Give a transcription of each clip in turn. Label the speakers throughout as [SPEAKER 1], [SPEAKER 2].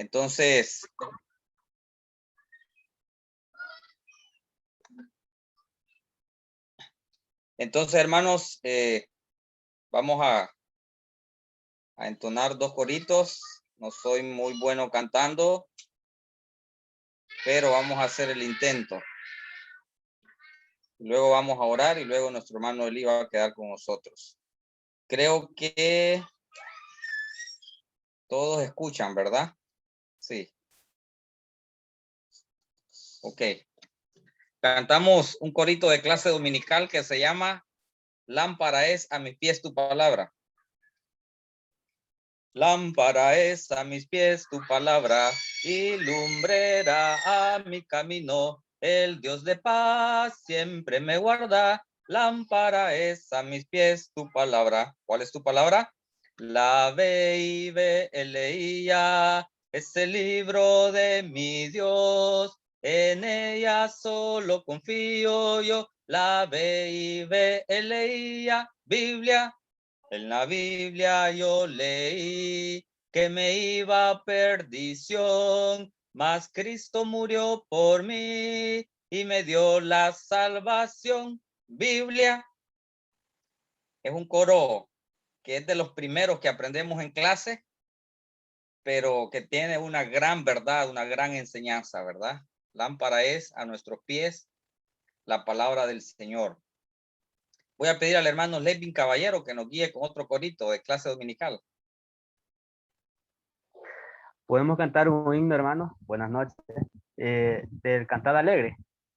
[SPEAKER 1] Entonces, hermanos, vamos a entonar 2 coritos. No soy muy bueno cantando, pero vamos a hacer el intento. Luego vamos a orar y luego nuestro hermano Eli va a quedar con nosotros. Creo que todos escuchan, ¿verdad? Sí. Ok. Cantamos un corito de clase dominical que se llama Lámpara es a mis pies tu palabra. Lámpara es a mis pies tu palabra y lumbrera a mi camino. El Dios de paz siempre me guarda. Lámpara es a mis pies tu palabra. ¿Cuál es tu palabra? La leía. Es el libro de mi Dios. En ella solo confío yo. La leía. Biblia. En la Biblia yo leí que me iba a perdición, mas Cristo murió por mí y me dio la salvación. Biblia es un coro que es de los primeros que aprendemos en clase, pero que tiene una gran verdad, una gran enseñanza, ¿verdad? Lámpara es a nuestros pies la palabra del Señor. Voy a pedir al hermano Levin Caballero que nos guíe con otro corito de clase dominical.
[SPEAKER 2] Podemos cantar un himno, hermano. Buenas noches. Del Cantar Alegre.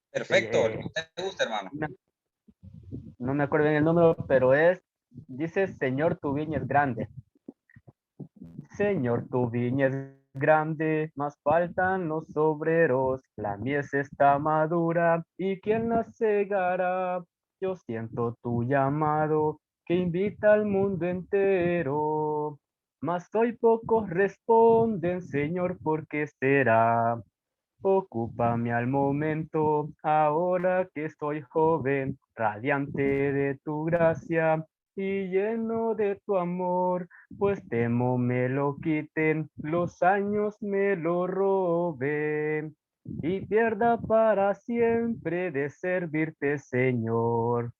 [SPEAKER 1] Perfecto, lo que usted te gusta, hermano.
[SPEAKER 2] No me acuerdo bien el número, pero dice, Señor, tu viña es grande. Señor, tu viña es grande, mas faltan los obreros. La mies está madura, ¿y quién la segará? Yo siento tu llamado, que invita al mundo entero. Mas hoy pocos responden, Señor, ¿por qué será? Ocúpame al momento, ahora que estoy joven, radiante de tu gracia y lleno de tu amor, pues temo me lo quiten, los años me lo roben y pierda para siempre de servirte, Señor.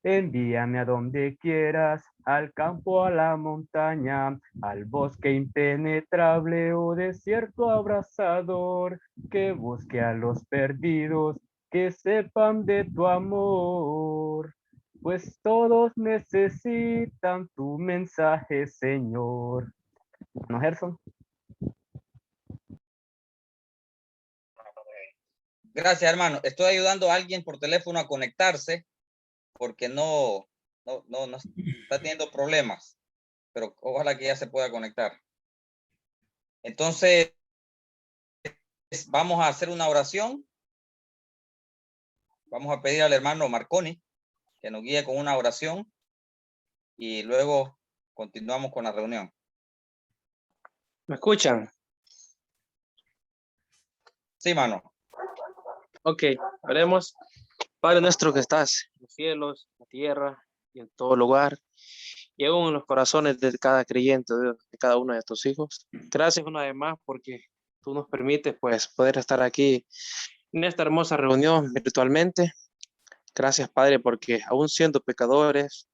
[SPEAKER 2] Envíame a donde quieras, al campo, a la montaña, al bosque impenetrable o desierto abrasador, que busque a los perdidos, que sepan de tu amor. Pues todos necesitan tu mensaje, Señor. ¿No, Gerson?
[SPEAKER 1] Gracias, hermano. Estoy ayudando a alguien por teléfono a conectarse porque no está teniendo problemas, pero ojalá que ya se pueda conectar. Entonces, vamos a hacer una oración. Vamos a pedir al hermano Marconi que nos guíe con una oración y luego continuamos con la reunión.
[SPEAKER 3] ¿Me escuchan?
[SPEAKER 1] Sí, mano.
[SPEAKER 3] Ok, oremos. Padre nuestro que estás en los cielos, en la tierra y en todo lugar, y aún en los corazones de cada creyente, Dios, de cada uno de tus hijos. Gracias una vez más porque tú nos permites pues poder estar aquí en esta hermosa reunión virtualmente. Gracias, Padre, porque aún siendo pecadores,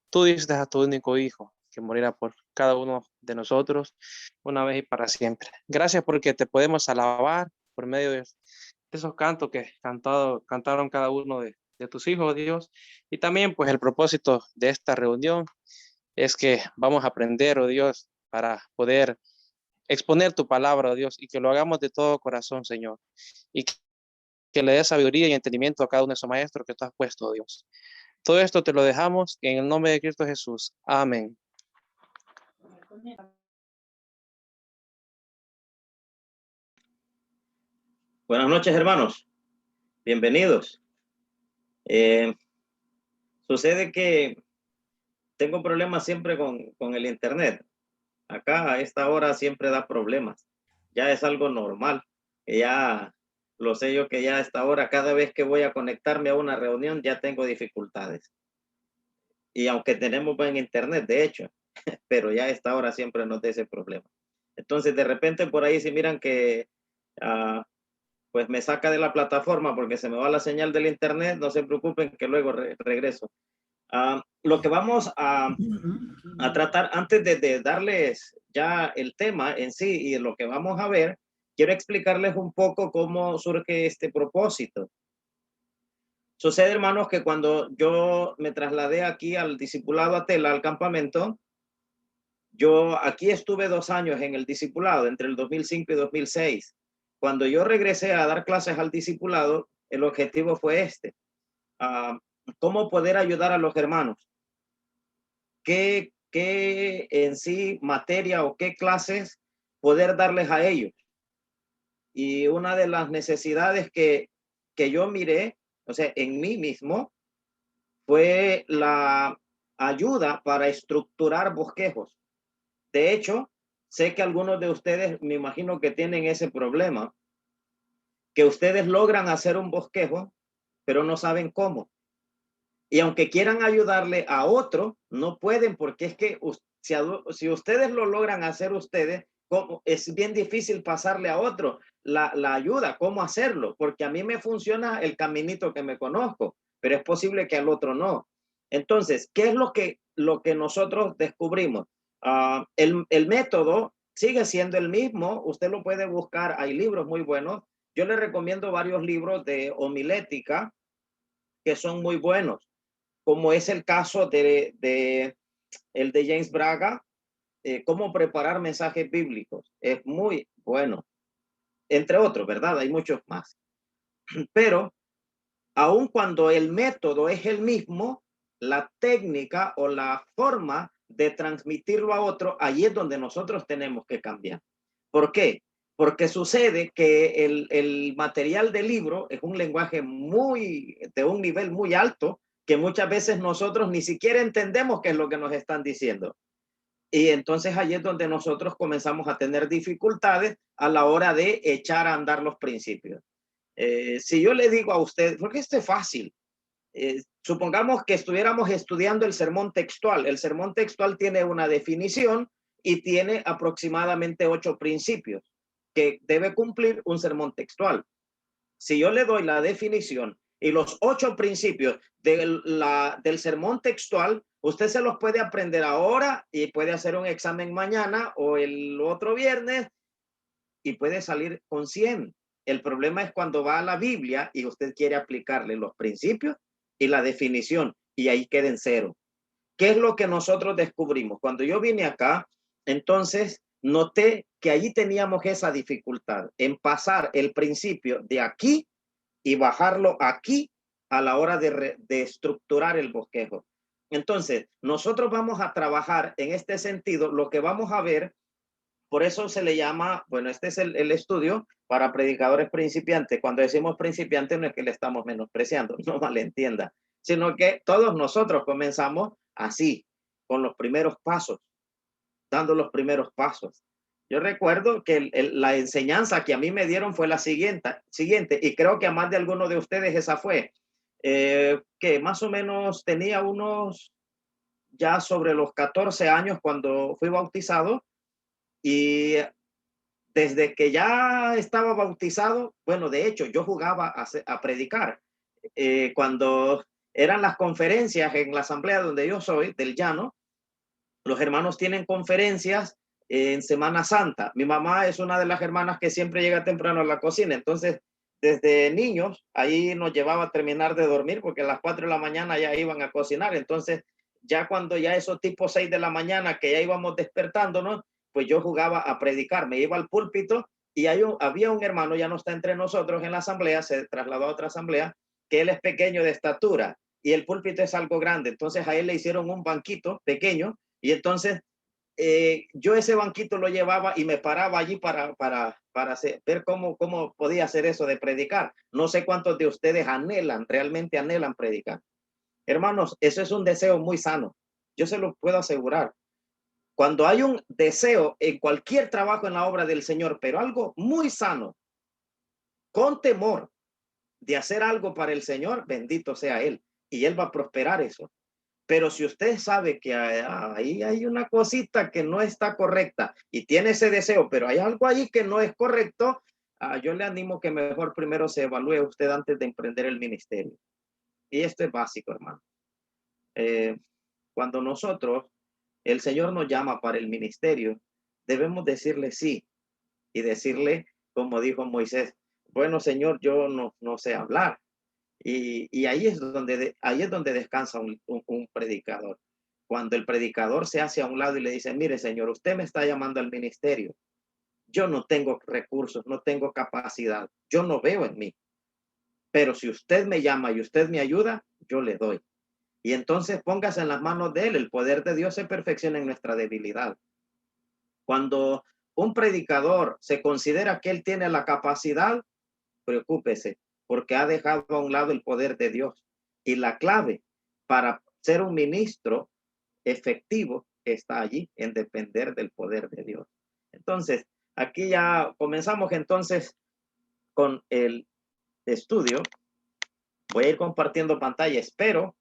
[SPEAKER 3] tú diste a tu único Hijo que morirá por cada uno de nosotros una vez y para siempre. Gracias porque te podemos alabar por medio de esos cantos que cantaron cada uno de tus hijos, Dios. Y también pues el propósito de esta reunión es que vamos a aprender, oh Dios, para poder exponer tu palabra, oh Dios, y que lo hagamos de todo corazón, Señor. Y que le des sabiduría y entendimiento a cada uno de esos maestros que tú has puesto, oh Dios. Todo esto te lo dejamos en el nombre de Cristo Jesús. Amén.
[SPEAKER 4] Buenas noches, hermanos. Bienvenidos. Sucede que tengo problemas siempre con el internet. Acá a esta hora siempre da problemas. Ya es algo normal. Ya lo sé yo que ya a esta hora, cada vez que voy a conectarme a una reunión, ya tengo dificultades. Y aunque tenemos buen internet, de hecho, pero ya a esta hora siempre nos da ese problema. Entonces, de repente por ahí si miran que pues me saca de la plataforma porque se me va la señal del internet, no se preocupen que luego regreso. Lo que vamos a tratar antes de darles ya el tema en sí y lo que vamos a ver, quiero explicarles un poco cómo surge este propósito. Sucede, hermanos, que cuando yo me trasladé aquí al discipulado a Tela, al campamento, yo aquí estuve 2 años en el discipulado, entre el 2005 y 2006. Cuando yo regresé a dar clases al discipulado, el objetivo fue este, cómo poder ayudar a los hermanos. ¿Qué en sí materia o qué clases poder darles a ellos? Y una de las necesidades que yo miré, o sea, en mí mismo, fue la ayuda para estructurar bosquejos. De hecho, sé que algunos de ustedes, me imagino que tienen ese problema, que ustedes logran hacer un bosquejo, pero no saben cómo. Y aunque quieran ayudarle a otro, no pueden porque es que si ustedes lo logran hacer ustedes, es bien difícil pasarle a otro la ayuda, cómo hacerlo, porque a mí me funciona el caminito que me conozco, pero es posible que al otro no. Entonces, ¿qué es lo que nosotros descubrimos? El método sigue siendo el mismo, usted lo puede buscar, hay libros muy buenos. Yo le recomiendo varios libros de homilética que son muy buenos, como es el caso de el de James Braga, cómo preparar mensajes bíblicos. Es muy bueno, entre otros, ¿verdad? Hay muchos más. Pero aun cuando el método es el mismo, la técnica o la forma de transmitirlo a otro, ahí es donde nosotros tenemos que cambiar. ¿Por qué? Porque sucede que el material del libro es un lenguaje de un nivel muy alto, que muchas veces nosotros ni siquiera entendemos qué es lo que nos están diciendo. Y entonces ahí es donde nosotros comenzamos a tener dificultades a la hora de echar a andar los principios. Si yo le digo a usted, porque esto es fácil, supongamos que estuviéramos estudiando el sermón textual. El sermón textual tiene una definición y tiene aproximadamente 8 principios que debe cumplir un sermón textual. Si yo le doy la definición y los 8 principios del sermón textual, usted se los puede aprender ahora y puede hacer un examen mañana o el otro viernes y puede salir con 100. El problema es cuando va a la Biblia y usted quiere aplicarle los principios y la definición y ahí queda en 0. ¿Qué es lo que nosotros descubrimos? Cuando yo vine acá, entonces noté que allí teníamos esa dificultad en pasar el principio de aquí y bajarlo aquí a la hora de estructurar el bosquejo. Entonces, nosotros vamos a trabajar en este sentido. Lo que vamos a ver, por eso se le llama, bueno, este es el estudio para predicadores principiantes. Cuando decimos principiantes no es que le estamos menospreciando, no malentienda, sino que todos nosotros comenzamos así, con los primeros pasos, dando los primeros pasos. Yo recuerdo que la enseñanza que a mí me dieron fue la siguiente, y creo que a más de alguno de ustedes esa fue, que más o menos tenía unos ya sobre los 14 años cuando fui bautizado, y desde que ya estaba bautizado, bueno, de hecho, yo jugaba a predicar. Cuando eran las conferencias en la asamblea donde yo soy, del Llano, los hermanos tienen conferencias en Semana Santa. Mi mamá es una de las hermanas que siempre llega temprano a la cocina, entonces desde niños ahí nos llevaba a terminar de dormir porque a las 4 de la mañana ya iban a cocinar. Entonces ya cuando ya esos tipo 6 de la mañana que ya íbamos despertándonos, pues yo jugaba a predicar, me iba al púlpito y había un hermano, ya no está entre nosotros en la asamblea, se trasladó a otra asamblea, que él es pequeño de estatura y el púlpito es algo grande. Entonces a él le hicieron un banquito pequeño y entonces yo ese banquito lo llevaba y me paraba allí para ver cómo podía hacer eso de predicar. No sé cuántos de ustedes realmente anhelan predicar. Hermanos, eso es un deseo muy sano. Yo se lo puedo asegurar. Cuando hay un deseo en cualquier trabajo en la obra del Señor, pero algo muy sano, con temor de hacer algo para el Señor, bendito sea Él. Y Él va a prosperar eso. Pero si usted sabe que ahí hay una cosita que no está correcta y tiene ese deseo, pero hay algo ahí que no es correcto, yo le animo que mejor primero se evalúe usted antes de emprender el ministerio. Y esto es básico, hermano. Cuando nosotros, el Señor nos llama para el ministerio, debemos decirle sí y decirle, como dijo Moisés, bueno, Señor, yo no sé hablar. Y ahí es donde descansa un predicador. Cuando el predicador se hace a un lado y le dice, mire, Señor, usted me está llamando al ministerio. Yo no tengo recursos, no tengo capacidad. Yo no veo en mí. Pero si usted me llama y usted me ayuda, yo le doy. Y entonces póngase en las manos de él. El poder de Dios se perfecciona en nuestra debilidad. Cuando un predicador se considera que él tiene la capacidad, preocúpese, porque ha dejado a un lado el poder de Dios. Y la clave para ser un ministro efectivo está allí, en depender del poder de Dios. Entonces, aquí ya comenzamos entonces con el estudio. Voy a ir compartiendo pantalla. Espero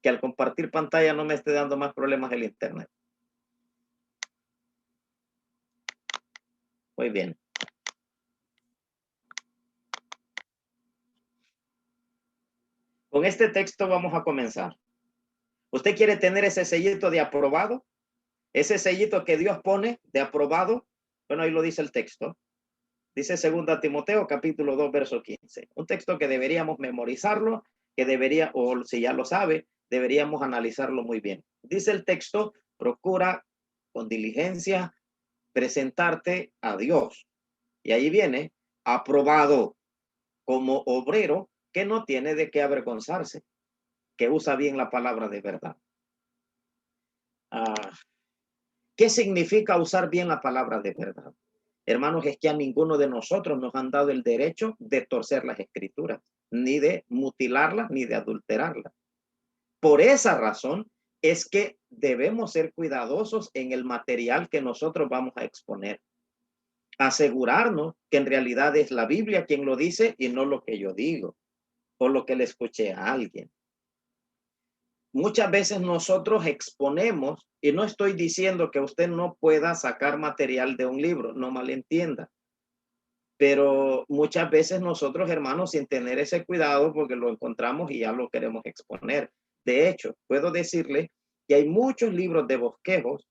[SPEAKER 4] que al compartir pantalla no me esté dando más problemas el internet. Muy bien. Con este texto vamos a comenzar. ¿Usted quiere tener ese sellito de aprobado? Ese sellito que Dios pone de aprobado. Bueno, ahí lo dice el texto. Dice 2 Timoteo capítulo 2 verso 15. Un texto que deberíamos memorizarlo, que debería, o si ya lo sabe, deberíamos analizarlo muy bien. Dice el texto, procura con diligencia presentarte a Dios. Y ahí viene, aprobado como obrero que no tiene de qué avergonzarse, que usa bien la palabra de verdad. ¿Qué significa usar bien la palabra de verdad? Hermanos, es que a ninguno de nosotros nos han dado el derecho de torcer las escrituras, ni de mutilarlas, ni de adulterarlas. Por esa razón es que debemos ser cuidadosos en el material que nosotros vamos a exponer. Asegurarnos que en realidad es la Biblia quien lo dice y no lo que yo digo o lo que le escuché a alguien. Muchas veces nosotros exponemos, y no estoy diciendo que usted no pueda sacar material de un libro, no malentienda, pero muchas veces nosotros, hermanos, sin tener ese cuidado, porque lo encontramos y ya lo queremos exponer. De hecho, puedo decirle que hay muchos libros de bosquejos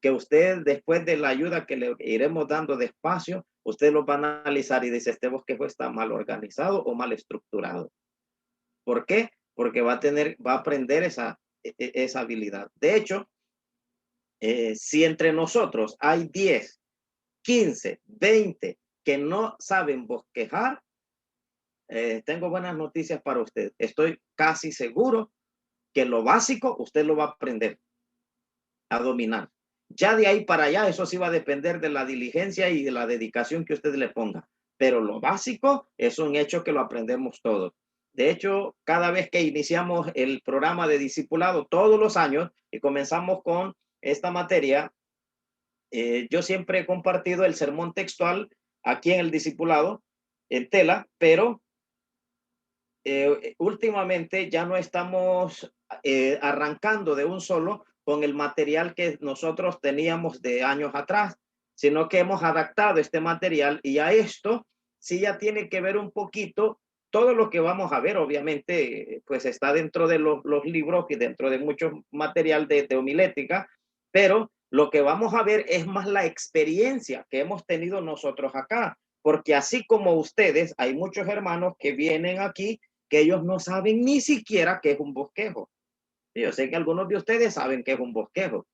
[SPEAKER 4] que usted, después de la ayuda que le iremos dando despacio, usted los va a analizar y dice, este bosquejo está mal organizado o mal estructurado. ¿Por qué? Porque va a aprender esa habilidad. De hecho, si entre nosotros hay 10, 15, 20 que no saben bosquejar, tengo buenas noticias para usted. Estoy casi seguro que lo básico usted lo va a aprender a dominar. Ya de ahí para allá, eso sí va a depender de la diligencia y de la dedicación que usted le ponga. Pero lo básico es un hecho que lo aprendemos todos. De hecho, cada vez que iniciamos el programa de discipulado todos los años y comenzamos con esta materia, yo siempre he compartido el sermón textual aquí en el discipulado en tela, pero últimamente ya no estamos arrancando de un solo con el material que nosotros teníamos de años atrás, sino que hemos adaptado este material y a esto sí ya tiene que ver un poquito. Todo lo que vamos a ver, obviamente, pues está dentro de los libros y dentro de mucho material de homilética, pero lo que vamos a ver es más la experiencia que hemos tenido nosotros acá, porque así como ustedes, hay muchos hermanos que vienen aquí que ellos no saben ni siquiera qué es un bosquejo. Yo sé que algunos de ustedes saben qué es un bosquejo,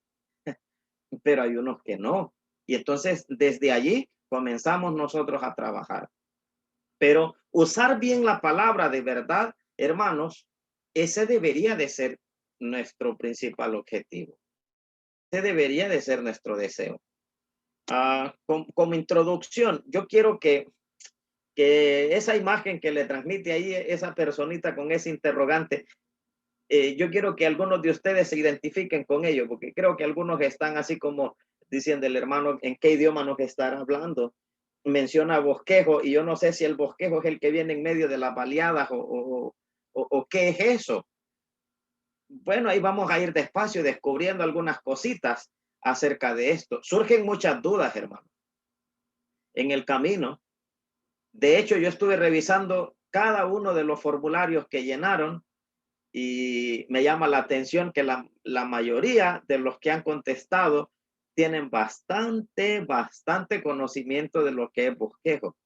[SPEAKER 4] pero hay unos que no. Y entonces desde allí comenzamos nosotros a trabajar. Pero usar bien la palabra de verdad, hermanos, ese debería de ser nuestro principal objetivo. Ese debería de ser nuestro deseo. Como introducción, yo quiero que esa imagen que le transmite ahí esa personita con ese interrogante, yo quiero que algunos de ustedes se identifiquen con ello, porque creo que algunos están así como diciendo el hermano, ¿en qué idioma nos estará hablando? Menciona bosquejo y yo no sé si el bosquejo es el que viene en medio de las baleadas o qué es eso. bueno, ahí vamos a ir despacio descubriendo algunas cositas acerca de esto. Surgen muchas dudas, hermano, en el camino. De hecho, yo estuve revisando cada uno de los formularios que llenaron y me llama la atención que la mayoría de los que han contestado tienen bastante conocimiento de lo que es bosquejo.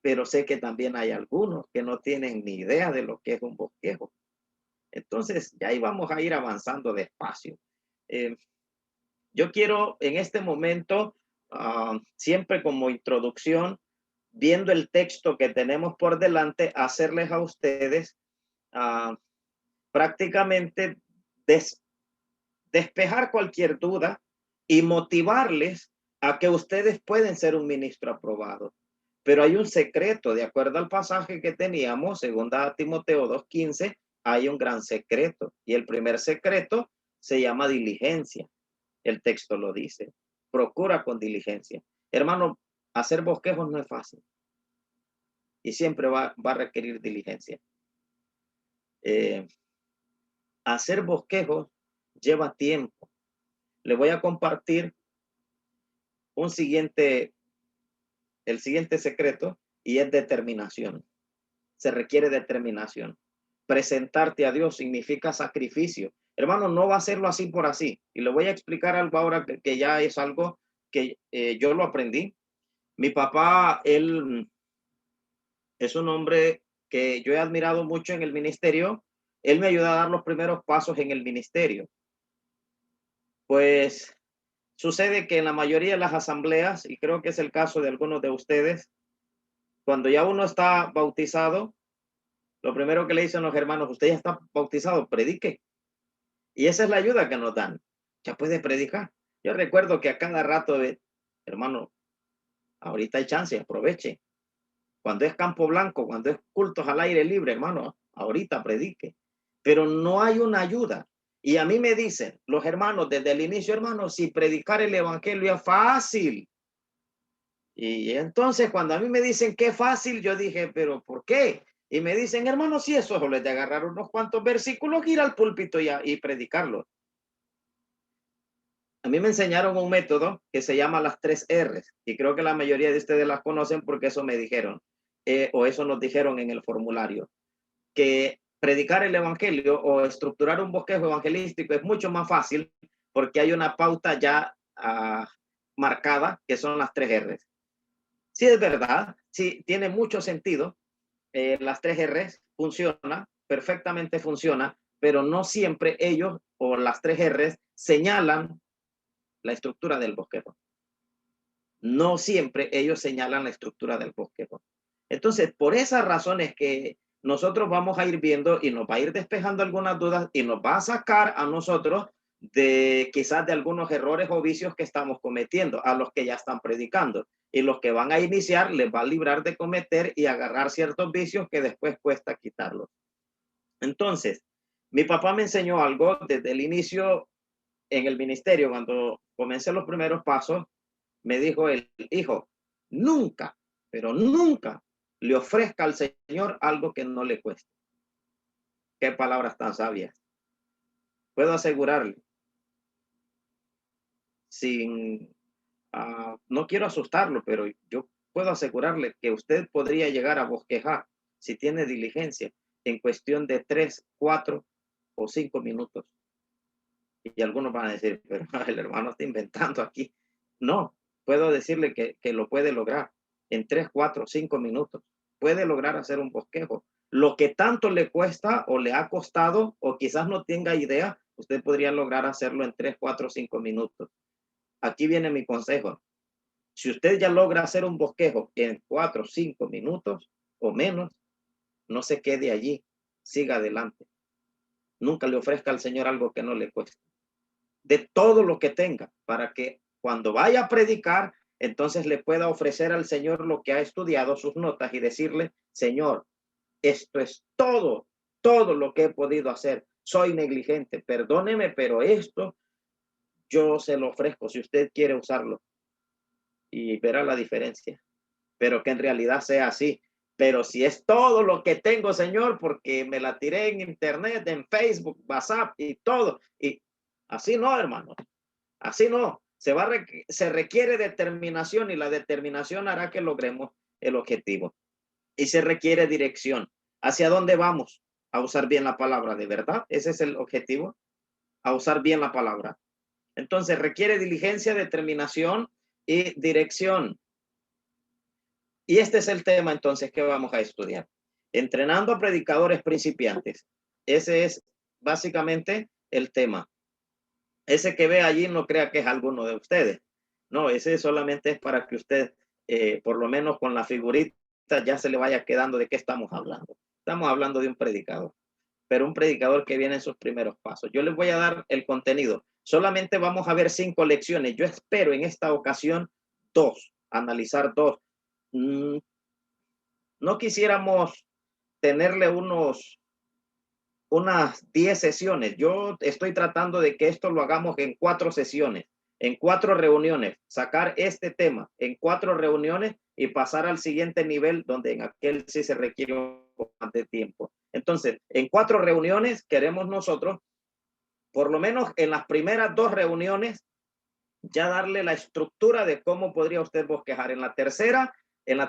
[SPEAKER 4] Pero sé que también hay algunos que no tienen ni idea de lo que es un bosquejo. Entonces, ya ahí vamos a ir avanzando despacio. Yo quiero en este momento, siempre como introducción, viendo el texto que tenemos por delante, hacerles a ustedes prácticamente despejar cualquier duda y motivarles a que ustedes pueden ser un ministro aprobado. Pero hay un secreto, de acuerdo al pasaje que teníamos, 2 Timoteo 2:15, hay un gran secreto. Y el primer secreto se llama diligencia. El texto lo dice. Procura con diligencia. Hermano, hacer bosquejos no es fácil. Y siempre va a requerir diligencia. Hacer bosquejos lleva tiempo. Le voy a compartir el siguiente secreto, y es determinación. Se requiere determinación. Presentarte a Dios significa sacrificio. Hermano, no va a hacerlo así por así. Y le voy a explicar algo ahora que ya es algo que yo lo aprendí. Mi papá, él es un hombre que yo he admirado mucho en el ministerio. Él me ayudó a dar los primeros pasos en el ministerio. Pues sucede que en la mayoría de las asambleas, y creo que es el caso de algunos de ustedes, cuando ya uno está bautizado, lo primero que le dicen los hermanos, usted ya está bautizado, predique. Y esa es la ayuda que nos dan. Ya puede predicar. Yo recuerdo que a cada rato, hermano, ahorita hay chance, aproveche. Cuando es campo blanco, cuando es cultos al aire libre, hermano, ahorita predique. Pero no hay una ayuda. Y a mí me dicen los hermanos desde el inicio, hermano, si predicar el evangelio es fácil. Y entonces cuando a mí me dicen que es fácil, yo dije, pero ¿por qué? Y me dicen, hermano, si eso solo es de agarrar unos cuantos versículos, ir al púlpito y predicarlo. A mí me enseñaron un método que se llama las 3 R's, y creo que la mayoría de ustedes las conocen porque eso me dijeron, o eso nos dijeron en el formulario, que predicar el evangelio o estructurar un bosquejo evangelístico es mucho más fácil porque hay una pauta ya marcada, que son las 3 R's. Sí, es verdad, sí, tiene mucho sentido. Las 3 R's funciona, perfectamente funciona, pero no siempre ellos o las 3 R's señalan la estructura del bosquejo. No siempre ellos señalan la estructura del bosquejo. Entonces, por esas razones que nosotros vamos a ir viendo y nos va a ir despejando algunas dudas y nos va a sacar a nosotros de quizás de algunos errores o vicios que estamos cometiendo a los que ya están predicando, y los que van a iniciar les va a librar de cometer y agarrar ciertos vicios que después cuesta quitarlos. Entonces, mi papá me enseñó algo desde el inicio en el ministerio. Cuando comencé los primeros pasos, me dijo el hijo, nunca, pero nunca le ofrezca al Señor algo que no le cueste. Qué palabras tan sabias. Puedo asegurarle, sin, no quiero asustarlo, pero yo puedo asegurarle que usted podría llegar a bosquejar, si tiene diligencia, en cuestión de 3, 4 o 5 minutos. Y algunos van a decir, pero el hermano está inventando aquí. No, puedo decirle que lo puede lograr en 3, 4, 5 minutos. Puede lograr hacer un bosquejo. Lo que tanto le cuesta o le ha costado o quizás no tenga idea, usted podría lograr hacerlo en 3, 4, 5 minutos. Aquí viene mi consejo. Si usted ya logra hacer un bosquejo en 4, 5 minutos o menos, no se quede allí, siga adelante. Nunca le ofrezca al Señor algo que no le cueste. De todo lo que tenga, para que cuando vaya a predicar, entonces le pueda ofrecer al Señor lo que ha estudiado, sus notas, y decirle, Señor, esto es todo lo que he podido hacer. Soy negligente, perdóneme, pero esto yo se lo ofrezco si usted quiere usarlo, y verá la diferencia. Pero que en realidad sea así. Pero si es todo lo que tengo, Señor, porque me la tiré en internet, en Facebook, WhatsApp y todo. Y así no, hermano. Así no. Se requiere determinación y la determinación hará que logremos el objetivo. Y se requiere dirección. ¿Hacia dónde vamos? A usar bien la palabra, ¿de verdad? Ese es el objetivo. A usar bien la palabra. Entonces requiere diligencia, determinación y dirección. Y este es el tema entonces que vamos a estudiar. Entrenando a predicadores principiantes. Ese es básicamente el tema. Ese que ve allí no crea que es alguno de ustedes. No, ese solamente es para que usted, por lo menos con la figurita, ya se le vaya quedando de qué estamos hablando. Estamos hablando de un predicador, pero un predicador que viene en sus primeros pasos. Yo les voy a dar el contenido. Solamente vamos a ver 5 lecciones. Yo espero en esta ocasión analizar 2. No quisiéramos tenerle unas 10 sesiones. Yo estoy tratando de que esto lo hagamos en 4 sesiones, en 4 reuniones, sacar este tema en 4 reuniones y pasar al siguiente nivel donde en aquel sí se requiere un poco más de tiempo. Entonces, en 4 reuniones queremos nosotros, por lo menos en las primeras 2 reuniones, ya darle la estructura de cómo podría usted bosquejar. En la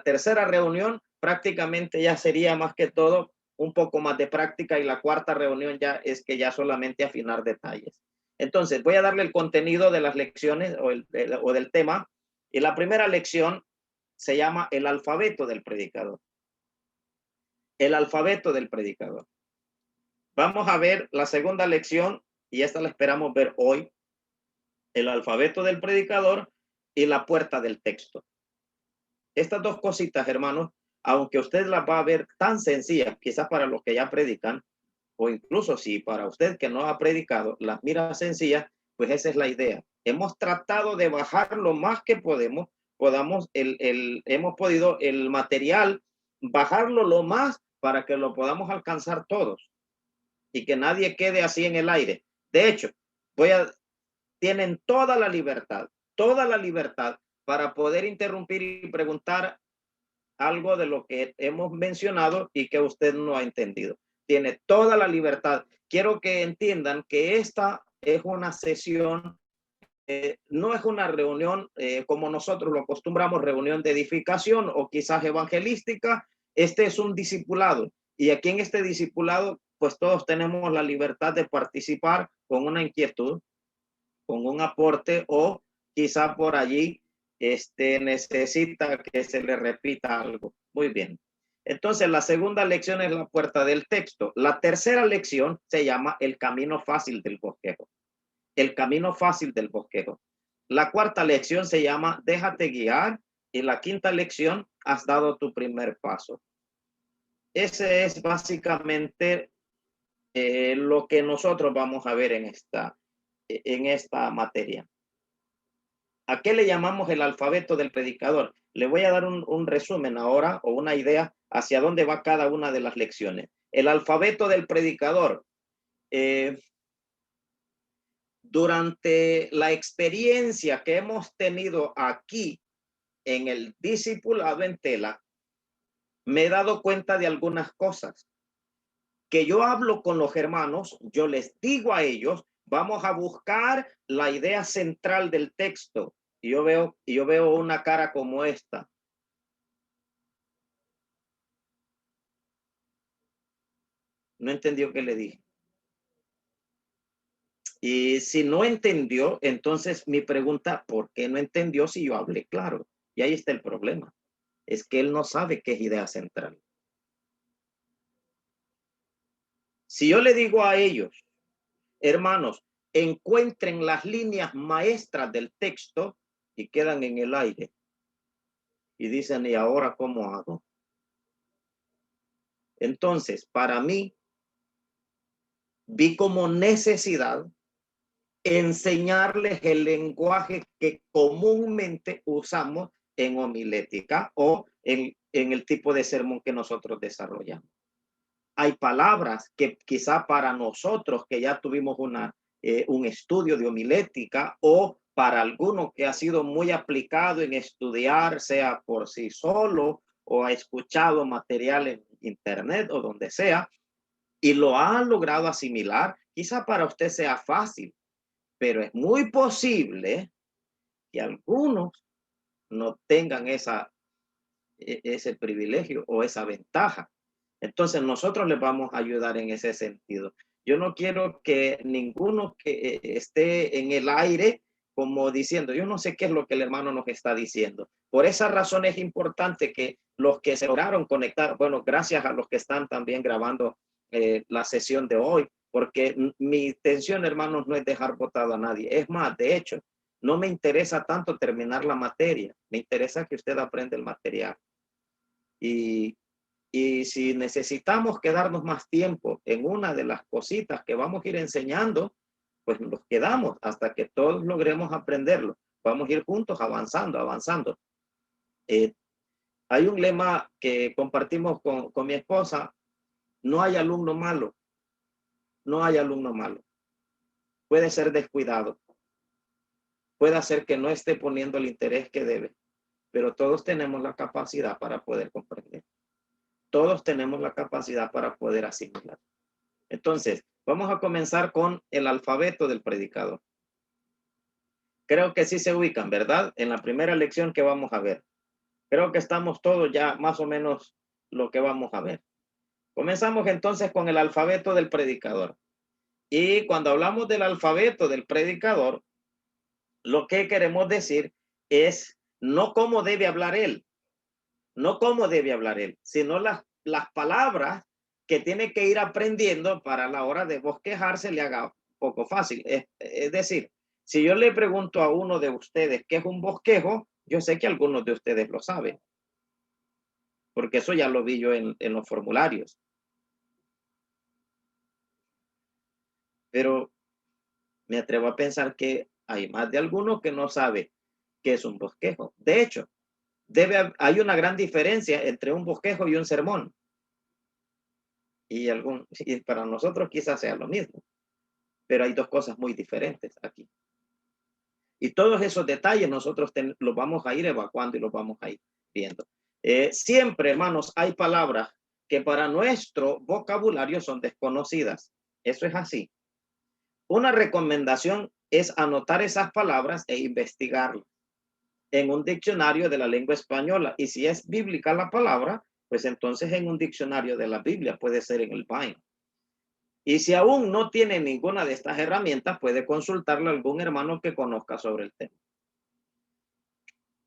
[SPEAKER 4] tercera reunión prácticamente ya sería más que todo un poco más de práctica y la cuarta reunión ya es que ya solamente afinar detalles. Entonces voy a darle el contenido de las lecciones o del tema y la primera lección se llama el alfabeto del predicador. El alfabeto del predicador. Vamos a ver la segunda lección y esta la esperamos ver hoy. El alfabeto del predicador y la puerta del texto. Estas 2 cositas, hermanos, aunque usted las va a ver tan sencillas, quizás para los que ya predican, o incluso si para usted que no ha predicado, las mira sencillas, pues esa es la idea. Hemos tratado de bajar lo más que podamos hemos podido el material, bajarlo lo más para que lo podamos alcanzar todos y que nadie quede así en el aire. De hecho, tienen toda la libertad para poder interrumpir y preguntar algo de lo que hemos mencionado y que usted no ha entendido. Tiene toda la libertad. Quiero que entiendan que esta es una sesión, no es una reunión como nosotros lo acostumbramos, reunión de edificación o quizás evangelística. Este es un discipulado y aquí en este discipulado pues todos tenemos la libertad de participar con una inquietud, con un aporte o quizá por allí necesita que se le repita algo. Muy bien. Entonces, la segunda lección es la puerta del texto. La tercera lección se llama el camino fácil del bosquejo. El camino fácil del bosquejo. La cuarta lección se llama déjate guiar y la quinta lección has dado tu primer paso. Ese es básicamente lo que nosotros vamos a ver en esta materia. ¿A qué le llamamos el alfabeto del predicador? Le voy a dar un resumen ahora o una idea hacia dónde va cada una de las lecciones. El alfabeto del predicador. Durante la experiencia que hemos tenido aquí en el discipulado en tela, me he dado cuenta de algunas cosas. Que yo hablo con los hermanos, yo les digo a ellos, vamos a buscar la idea central del texto. Y yo veo una cara como esta. No entendió qué le dije. Y si no entendió, entonces mi pregunta, ¿por qué no entendió si yo hablé claro? Y ahí está el problema. Es que él no sabe qué es idea central. Si yo le digo a ellos, hermanos, encuentren las líneas maestras del texto y quedan en el aire. Y dicen, ¿y ahora cómo hago? Entonces, para mí, vi como necesidad enseñarles el lenguaje que comúnmente usamos en homilética o en el tipo de sermón que nosotros desarrollamos. Hay palabras que quizá para nosotros que ya tuvimos un estudio de homilética o para alguno que ha sido muy aplicado en estudiar, sea por sí solo o ha escuchado material en internet o donde sea y lo ha logrado asimilar. Quizá para usted sea fácil, pero es muy posible que algunos no tengan ese privilegio o esa ventaja. Entonces nosotros les vamos a ayudar en ese sentido. Yo no quiero que ninguno que esté en el aire como diciendo, yo no sé qué es lo que el hermano nos está diciendo. Por esa razón es importante que los que se lograron conectar, bueno, gracias a los que están también grabando la sesión de hoy, porque mi intención, hermanos, no es dejar botado a nadie. Es más, de hecho, no me interesa tanto terminar la materia, me interesa que usted aprenda el material. Y si necesitamos quedarnos más tiempo en una de las cositas que vamos a ir enseñando, pues nos quedamos hasta que todos logremos aprenderlo. Vamos a ir juntos avanzando, avanzando. Hay un lema que compartimos con mi esposa: no hay alumno malo, no hay alumno malo. Puede ser descuidado, puede hacer que no esté poniendo el interés que debe, pero todos tenemos la capacidad para poder comprender. Todos tenemos la capacidad para poder asimilar. Entonces, vamos a comenzar con el alfabeto del predicador. Creo que sí se ubican, ¿verdad? En la primera lección que vamos a ver. Creo que estamos todos ya más o menos lo que vamos a ver. Comenzamos entonces con el alfabeto del predicador. Y cuando hablamos del alfabeto del predicador, lo que queremos decir es no cómo debe hablar él, no cómo debe hablar él, sino las palabras que tiene que ir aprendiendo para la hora de bosquejarse le haga poco fácil. Es decir, si yo le pregunto a uno de ustedes qué es un bosquejo, yo sé que algunos de ustedes lo saben, porque eso ya lo vi yo en los formularios. Pero me atrevo a pensar que hay más de alguno que no sabe qué es un bosquejo. De hecho, hay una gran diferencia entre un bosquejo y un sermón. Y para nosotros quizás sea lo mismo, pero hay dos cosas muy diferentes aquí. Y todos esos detalles nosotros los vamos a ir evacuando y los vamos a ir viendo. Siempre, hermanos, hay palabras que para nuestro vocabulario son desconocidas. Eso es así. Una recomendación es anotar esas palabras e investigarlas en un diccionario de la lengua española. Y si es bíblica la palabra, pues entonces en un diccionario de la Biblia, puede ser en el Vine. Y si aún no tiene ninguna de estas herramientas, puede consultarle a algún hermano que conozca sobre el tema.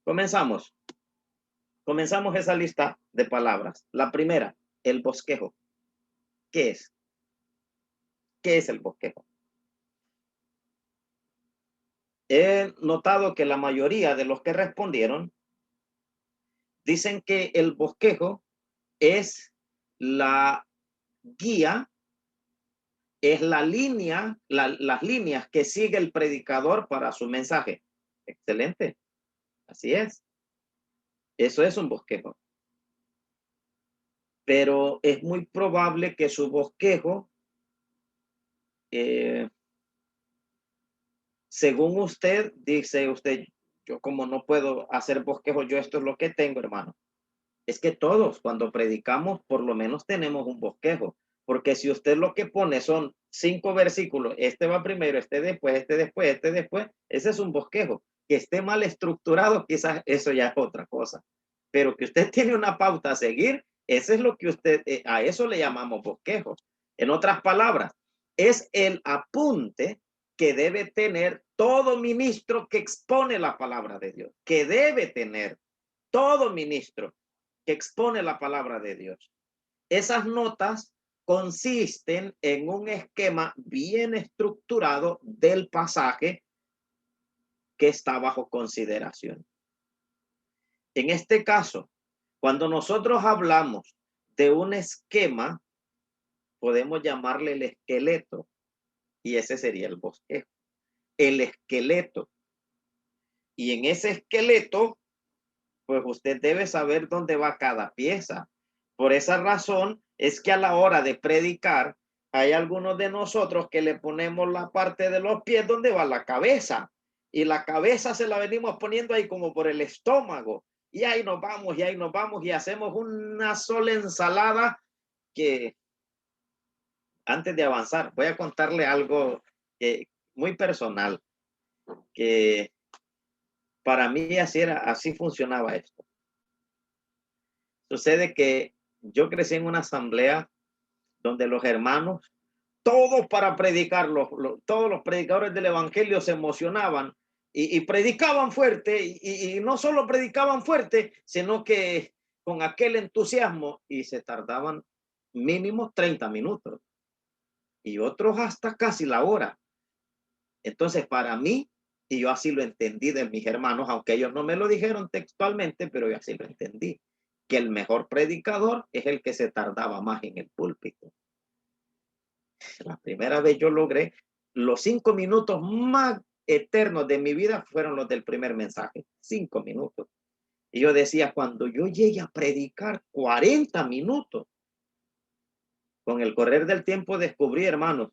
[SPEAKER 4] Comenzamos. Comenzamos esa lista de palabras. La primera, el bosquejo. ¿Qué es? ¿Qué es el bosquejo? He notado que la mayoría de los que respondieron dicen que el bosquejo es la guía, es la línea, las líneas que sigue el predicador para su mensaje. Excelente. Así es. Eso es un bosquejo. Pero es muy probable que su bosquejo, según usted, dice usted, yo como no puedo hacer bosquejo, yo esto es lo que tengo, hermano. Es que todos cuando predicamos por lo menos tenemos un bosquejo, porque si usted lo que pone son 5 versículos, este va primero, este después, este después, este después, ese es un bosquejo. Que esté mal estructurado, quizás eso ya es otra cosa, pero que usted tiene una pauta a seguir, ese es lo que usted, a eso le llamamos bosquejo. En otras palabras, es el apunte que debe tener todo ministro que expone la palabra de Dios, que debe tener todo ministro que expone la palabra de Dios. Esas notas consisten en un esquema bien estructurado del pasaje que está bajo consideración. En este caso, cuando nosotros hablamos de un esquema, podemos llamarle el esqueleto, y ese sería el bosquejo. El esqueleto. Y en ese esqueleto, pues usted debe saber dónde va cada pieza. Por esa razón es que a la hora de predicar, hay algunos de nosotros que le ponemos la parte de los pies donde va la cabeza. Y la cabeza se la venimos poniendo ahí como por el estómago. Y ahí nos vamos, y ahí nos vamos, y hacemos una sola ensalada que antes de avanzar, voy a contarle algo muy personal, que para mí así funcionaba esto. Sucede que yo crecí en una asamblea donde los hermanos, todos para predicar, todos los predicadores del evangelio se emocionaban y predicaban fuerte, y no solo predicaban fuerte, sino que con aquel entusiasmo, y se tardaban mínimo 30 minutos y otros hasta casi la hora. Entonces, para mí, y yo así lo entendí de mis hermanos, aunque ellos no me lo dijeron textualmente, pero yo así lo entendí, que el mejor predicador es el que se tardaba más en el púlpito. La primera vez yo logré los 5 minutos más eternos de mi vida fueron los del primer mensaje, 5 minutos. Y yo decía, cuando yo llegue a predicar 40 minutos, con el correr del tiempo descubrí, hermanos,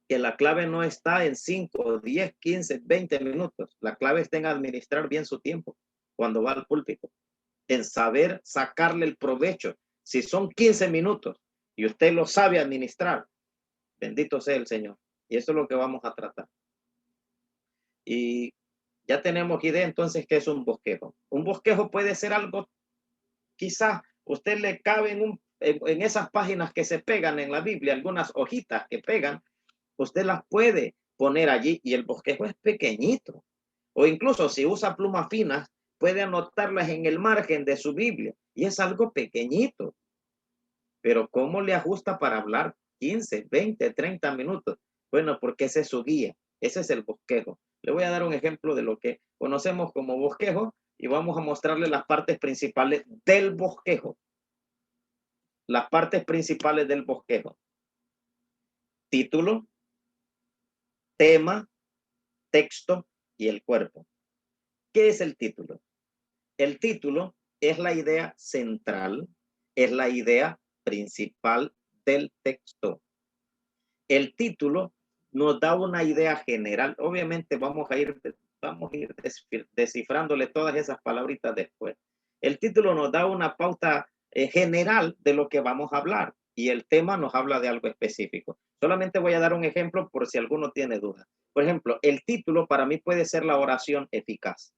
[SPEAKER 4] que la clave no está en 5, 10, 15, 20 minutos. La clave está en administrar bien su tiempo cuando va al púlpito, en saber sacarle el provecho. Si son 15 minutos y usted lo sabe administrar, bendito sea el Señor. Y eso es lo que vamos a tratar. Y ya tenemos idea entonces qué es un bosquejo. Un bosquejo puede ser algo, quizás usted le cabe en esas páginas que se pegan en la Biblia, algunas hojitas que pegan, usted las puede poner allí y el bosquejo es pequeñito. O incluso si usa plumas finas, puede anotarlas en el margen de su Biblia y es algo pequeñito. Pero ¿cómo le ajusta para hablar 15, 20, 30 minutos? Bueno, porque ese es su guía. Ese es el bosquejo. Le voy a dar un ejemplo de lo que conocemos como bosquejo y vamos a mostrarle las partes principales del bosquejo. Las partes principales del bosquejo. Título, tema, texto y el cuerpo. ¿Qué es el título? El título es la idea central, es la idea principal del texto. El título nos da una idea general. Obviamente vamos a ir descifrándole todas esas palabritas después. El título nos da una pauta general de lo que vamos a hablar y el tema nos habla de algo específico. Solamente voy a dar un ejemplo por si alguno tiene dudas. Por ejemplo, el título para mí puede ser la oración eficaz.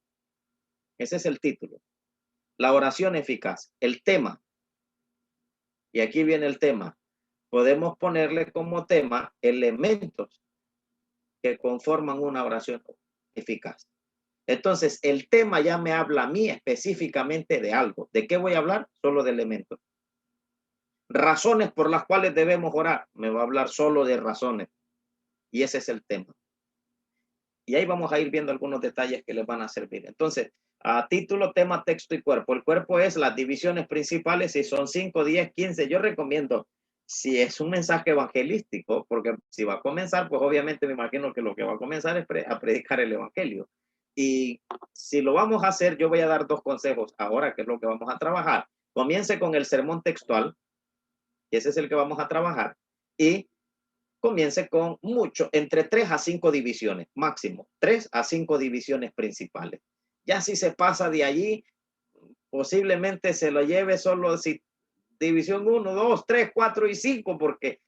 [SPEAKER 4] Ese es el título. La oración eficaz. El tema. Y aquí viene el tema. Podemos ponerle como tema elementos que conforman una oración eficaz. Entonces, el tema ya me habla a mí específicamente de algo. ¿De qué voy a hablar? Solo de elementos. Razones por las cuales debemos orar. Me va a hablar solo de razones. Y ese es el tema. Y ahí vamos a ir viendo algunos detalles que les van a servir. Entonces, a título, tema, texto y cuerpo. El cuerpo es las divisiones principales. Si son 5, 10, 15, yo recomiendo, si es un mensaje evangelístico, porque si va a comenzar, pues obviamente me imagino que lo que va a comenzar es a predicar el evangelio. Y si lo vamos a hacer, yo voy a dar 2 consejos ahora, que es lo que vamos a trabajar. Comience con el sermón textual, y ese es el que vamos a trabajar, y comience con entre 3 a 5 divisiones, máximo, 3 a 5 divisiones principales. Ya si se pasa de allí, posiblemente se lo lleve solo si división 1, 2, 3, 4 y 5, porque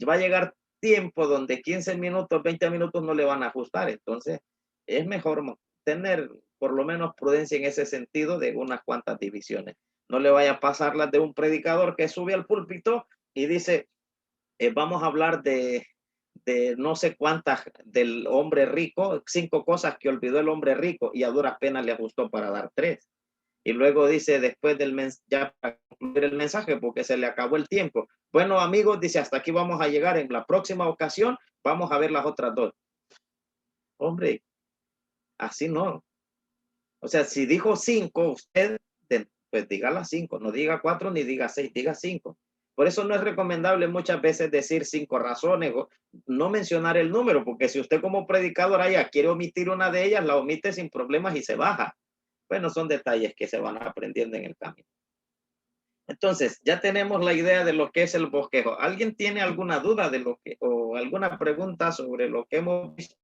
[SPEAKER 4] va a llegar tiempo donde 15 minutos, 20 minutos no le van a ajustar. Entonces, es mejor tener por lo menos prudencia en ese sentido de unas cuantas divisiones. No le vaya a pasar las de un predicador que sube al púlpito y dice, vamos a hablar de no sé cuántas del hombre rico, 5 cosas que olvidó el hombre rico y a duras penas le ajustó para dar 3. Y luego dice después ya para concluir el mensaje porque se le acabó el tiempo. Bueno, amigos, dice, hasta aquí vamos a llegar. En la próxima ocasión vamos a ver las otras 2. Hombre, así no. O sea, si dijo 5, usted, pues diga las 5, no diga 4 ni diga 6, diga 5. Por eso no es recomendable muchas veces decir 5 razones o no mencionar el número, porque si usted como predicador allá quiere omitir una de ellas, la omite sin problemas y se baja. Bueno, son detalles que se van aprendiendo en el camino. Entonces, ya tenemos la idea de lo que es el bosquejo. ¿Alguien tiene alguna duda de lo que, o alguna pregunta sobre lo que hemos visto?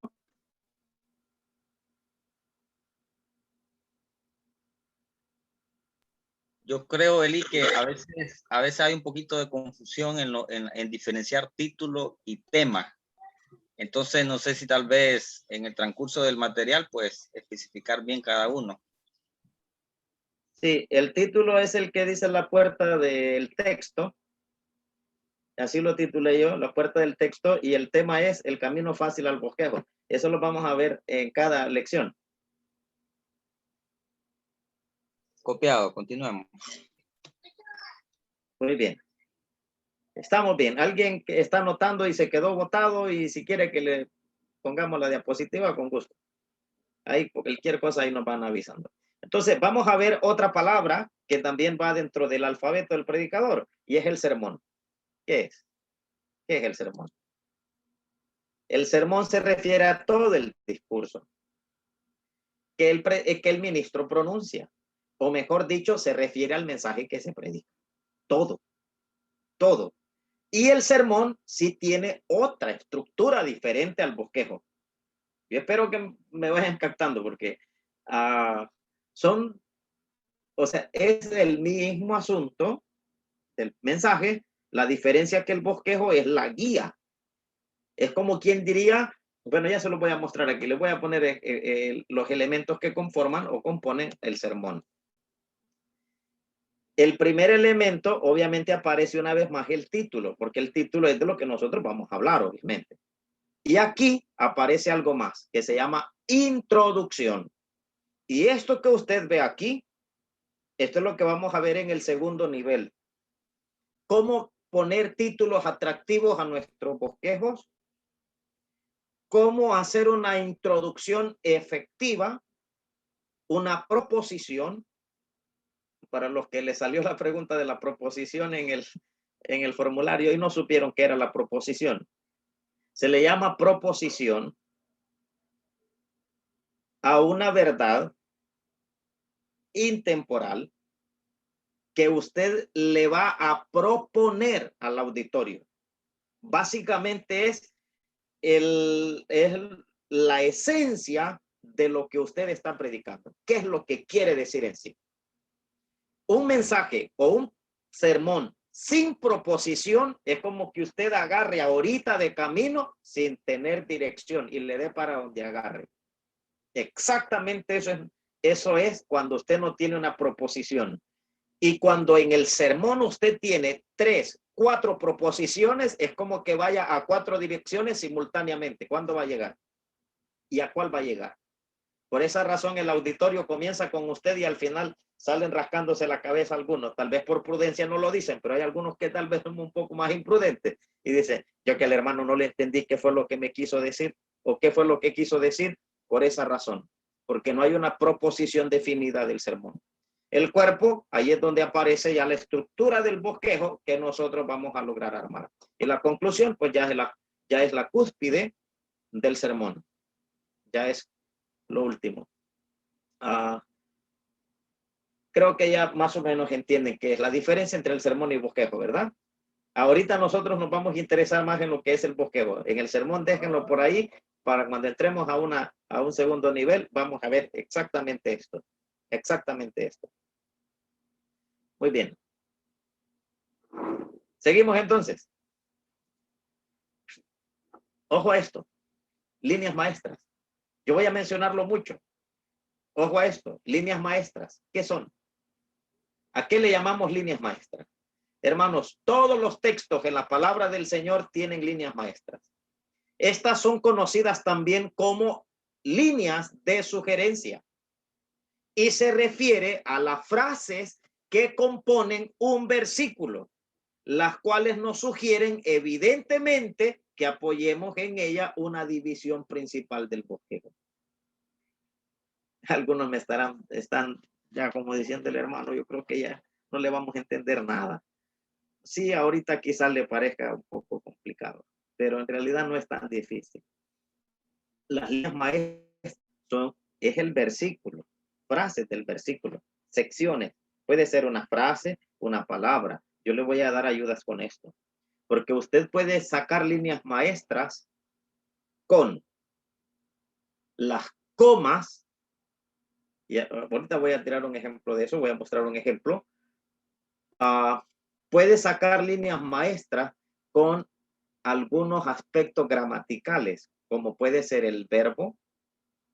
[SPEAKER 1] Yo creo, Eli, que a veces hay un poquito de confusión en diferenciar título y tema. Entonces, no sé si tal vez en el transcurso del material, pues, especificar bien cada uno.
[SPEAKER 4] Sí, el título es el que dice la puerta del texto. Así lo titulé yo, la puerta del texto, y el tema es el camino fácil al bosquejo. Eso lo vamos a ver en cada lección.
[SPEAKER 1] Copiado, continuemos.
[SPEAKER 4] Muy bien. Estamos bien. Alguien que está anotando y se quedó botado, y si quiere que le pongamos la diapositiva, con gusto. Ahí cualquier cosa ahí nos van avisando. Entonces vamos a ver otra palabra que también va dentro del alfabeto del predicador, y es el sermón. ¿Qué es? ¿Qué es el sermón? El sermón se refiere a todo el discurso que el ministro pronuncia, o mejor dicho, se refiere al mensaje que se predica. Todo, todo. Y el sermón sí tiene otra estructura diferente al bosquejo. Yo espero que me vayan captando, porque o sea, es el mismo asunto del mensaje. La diferencia que el bosquejo es la guía. Es como quien diría, bueno, ya se lo voy a mostrar aquí. Les voy a poner los elementos que conforman o componen el sermón. El primer elemento, obviamente, aparece una vez más el título, porque el título es de lo que nosotros vamos a hablar, obviamente. Y aquí aparece algo más, que se llama introducción. Y esto que usted ve aquí, esto es lo que vamos a ver en el segundo nivel. Cómo poner títulos atractivos a nuestros bosquejos, cómo hacer una introducción efectiva, una proposición. Para los que les salió la pregunta de la proposición en el formulario y no supieron qué era la proposición. Se le llama proposición a una verdad intemporal que usted le va a proponer al auditorio. Básicamente es la esencia de lo que usted está predicando. ¿Qué es lo que quiere decir en sí? Un mensaje o un sermón sin proposición es como que usted agarre ahorita de camino sin tener dirección y le dé para donde agarre. Exactamente eso es cuando usted no tiene una proposición. Y cuando en el sermón usted tiene 3, 4 proposiciones, es como que vaya a 4 direcciones simultáneamente. ¿Cuándo va a llegar? ¿Y a cuál va a llegar? Por esa razón el auditorio comienza con usted y al final salen rascándose la cabeza algunos. Tal vez por prudencia no lo dicen, pero hay algunos que tal vez son un poco más imprudentes y dicen, yo que al hermano no le entendí qué fue lo que me quiso decir o qué fue lo que quiso decir, por esa razón, porque no hay una proposición definida del sermón. El cuerpo, ahí es donde aparece ya la estructura del bosquejo que nosotros vamos a lograr armar. Y la conclusión, pues ya es la cúspide del sermón. Ya es lo último. Creo que ya más o menos entienden qué es la diferencia entre el sermón y el bosquejo, ¿verdad? Ahorita nosotros nos vamos a interesar más en lo que es el bosquejo. En el sermón déjenlo por ahí para cuando entremos a un segundo nivel, vamos a ver exactamente esto. Exactamente esto. Muy bien. Seguimos entonces. Ojo a esto. Líneas maestras. Yo voy a mencionarlo mucho. Ojo a esto. Líneas maestras. ¿Qué son? ¿A qué le llamamos líneas maestras? Hermanos, todos los textos en la palabra del Señor tienen líneas maestras. Estas son conocidas también como líneas de sugerencia y se refiere a las frases que componen un versículo, las cuales nos sugieren evidentemente que apoyemos en ella una división principal del bosquejo. Algunos están ya como diciendo el hermano, yo creo que ya no le vamos a entender nada. Sí, ahorita quizás le parezca un poco complicado, pero en realidad no es tan difícil. Las líneas maestras es el versículo, frases del versículo, secciones. Puede ser una frase, una palabra. Yo le voy a dar ayudas con esto, porque usted puede sacar líneas maestras con las comas. Y ahorita voy a tirar un ejemplo de eso, voy a mostrar un ejemplo puede sacar líneas maestras con algunos aspectos gramaticales, como puede ser el verbo,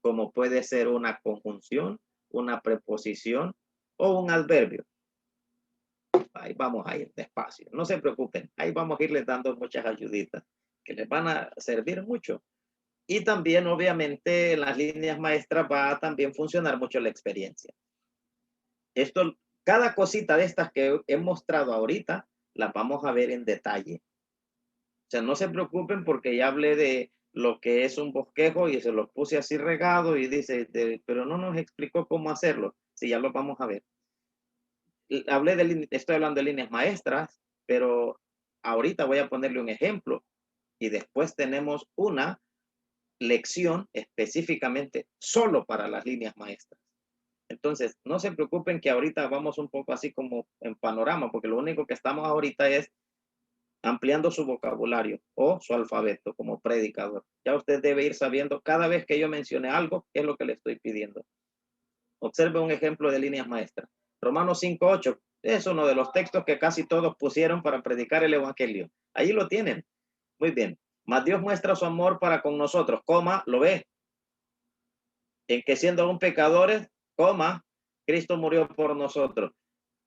[SPEAKER 4] como puede ser una conjunción, una preposición o un adverbio. Ahí vamos a ir despacio, no se preocupen, ahí vamos a irles dando muchas ayuditas que les van a servir mucho. Y también, obviamente, en las líneas maestras va a también funcionar mucho la experiencia. Esto, cada cosita de estas que he mostrado ahorita, las vamos a ver en detalle. O sea, no se preocupen porque ya hablé de lo que es un bosquejo y se lo puse así regado y dice, pero no nos explicó cómo hacerlo. Sí, ya lo vamos a ver. Estoy hablando de líneas maestras, pero ahorita voy a ponerle un ejemplo y después tenemos una lección específicamente solo para las líneas maestras. Entonces, no se preocupen que ahorita vamos un poco así como en panorama, porque lo único que estamos ahorita es ampliando su vocabulario o su alfabeto como predicador. Ya usted debe ir sabiendo cada vez que yo mencione algo, qué es lo que le estoy pidiendo. Observe un ejemplo de líneas maestras. Romanos 5:8 es uno de los textos que casi todos pusieron para predicar el evangelio. Ahí lo tienen. Muy bien. Mas Dios muestra su amor para con nosotros, coma, lo ve. En que siendo aún pecadores, coma, Cristo murió por nosotros.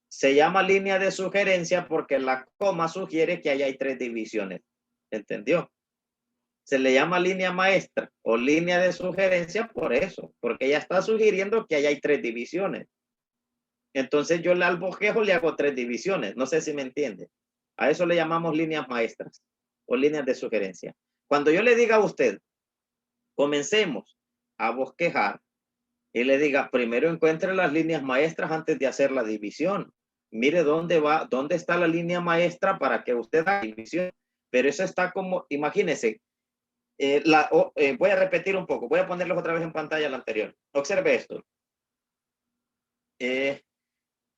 [SPEAKER 4] Se llama línea de sugerencia porque la coma sugiere que ahí hay tres divisiones. ¿Entendió? Se le llama línea maestra o línea de sugerencia por eso, porque ella está sugiriendo que ahí hay tres divisiones. Entonces yo al bosquejo le hago tres divisiones. No sé si me entiende. A eso le llamamos líneas maestras o líneas de sugerencia. Cuando yo le diga a usted, comencemos a bosquejar y le diga, primero encuentre las líneas maestras antes de hacer la división. Mire dónde va, dónde está la línea maestra para que usted haga división. Pero eso está como, imagínese, voy a repetir un poco, voy a ponerlos otra vez en pantalla la anterior. Observe esto.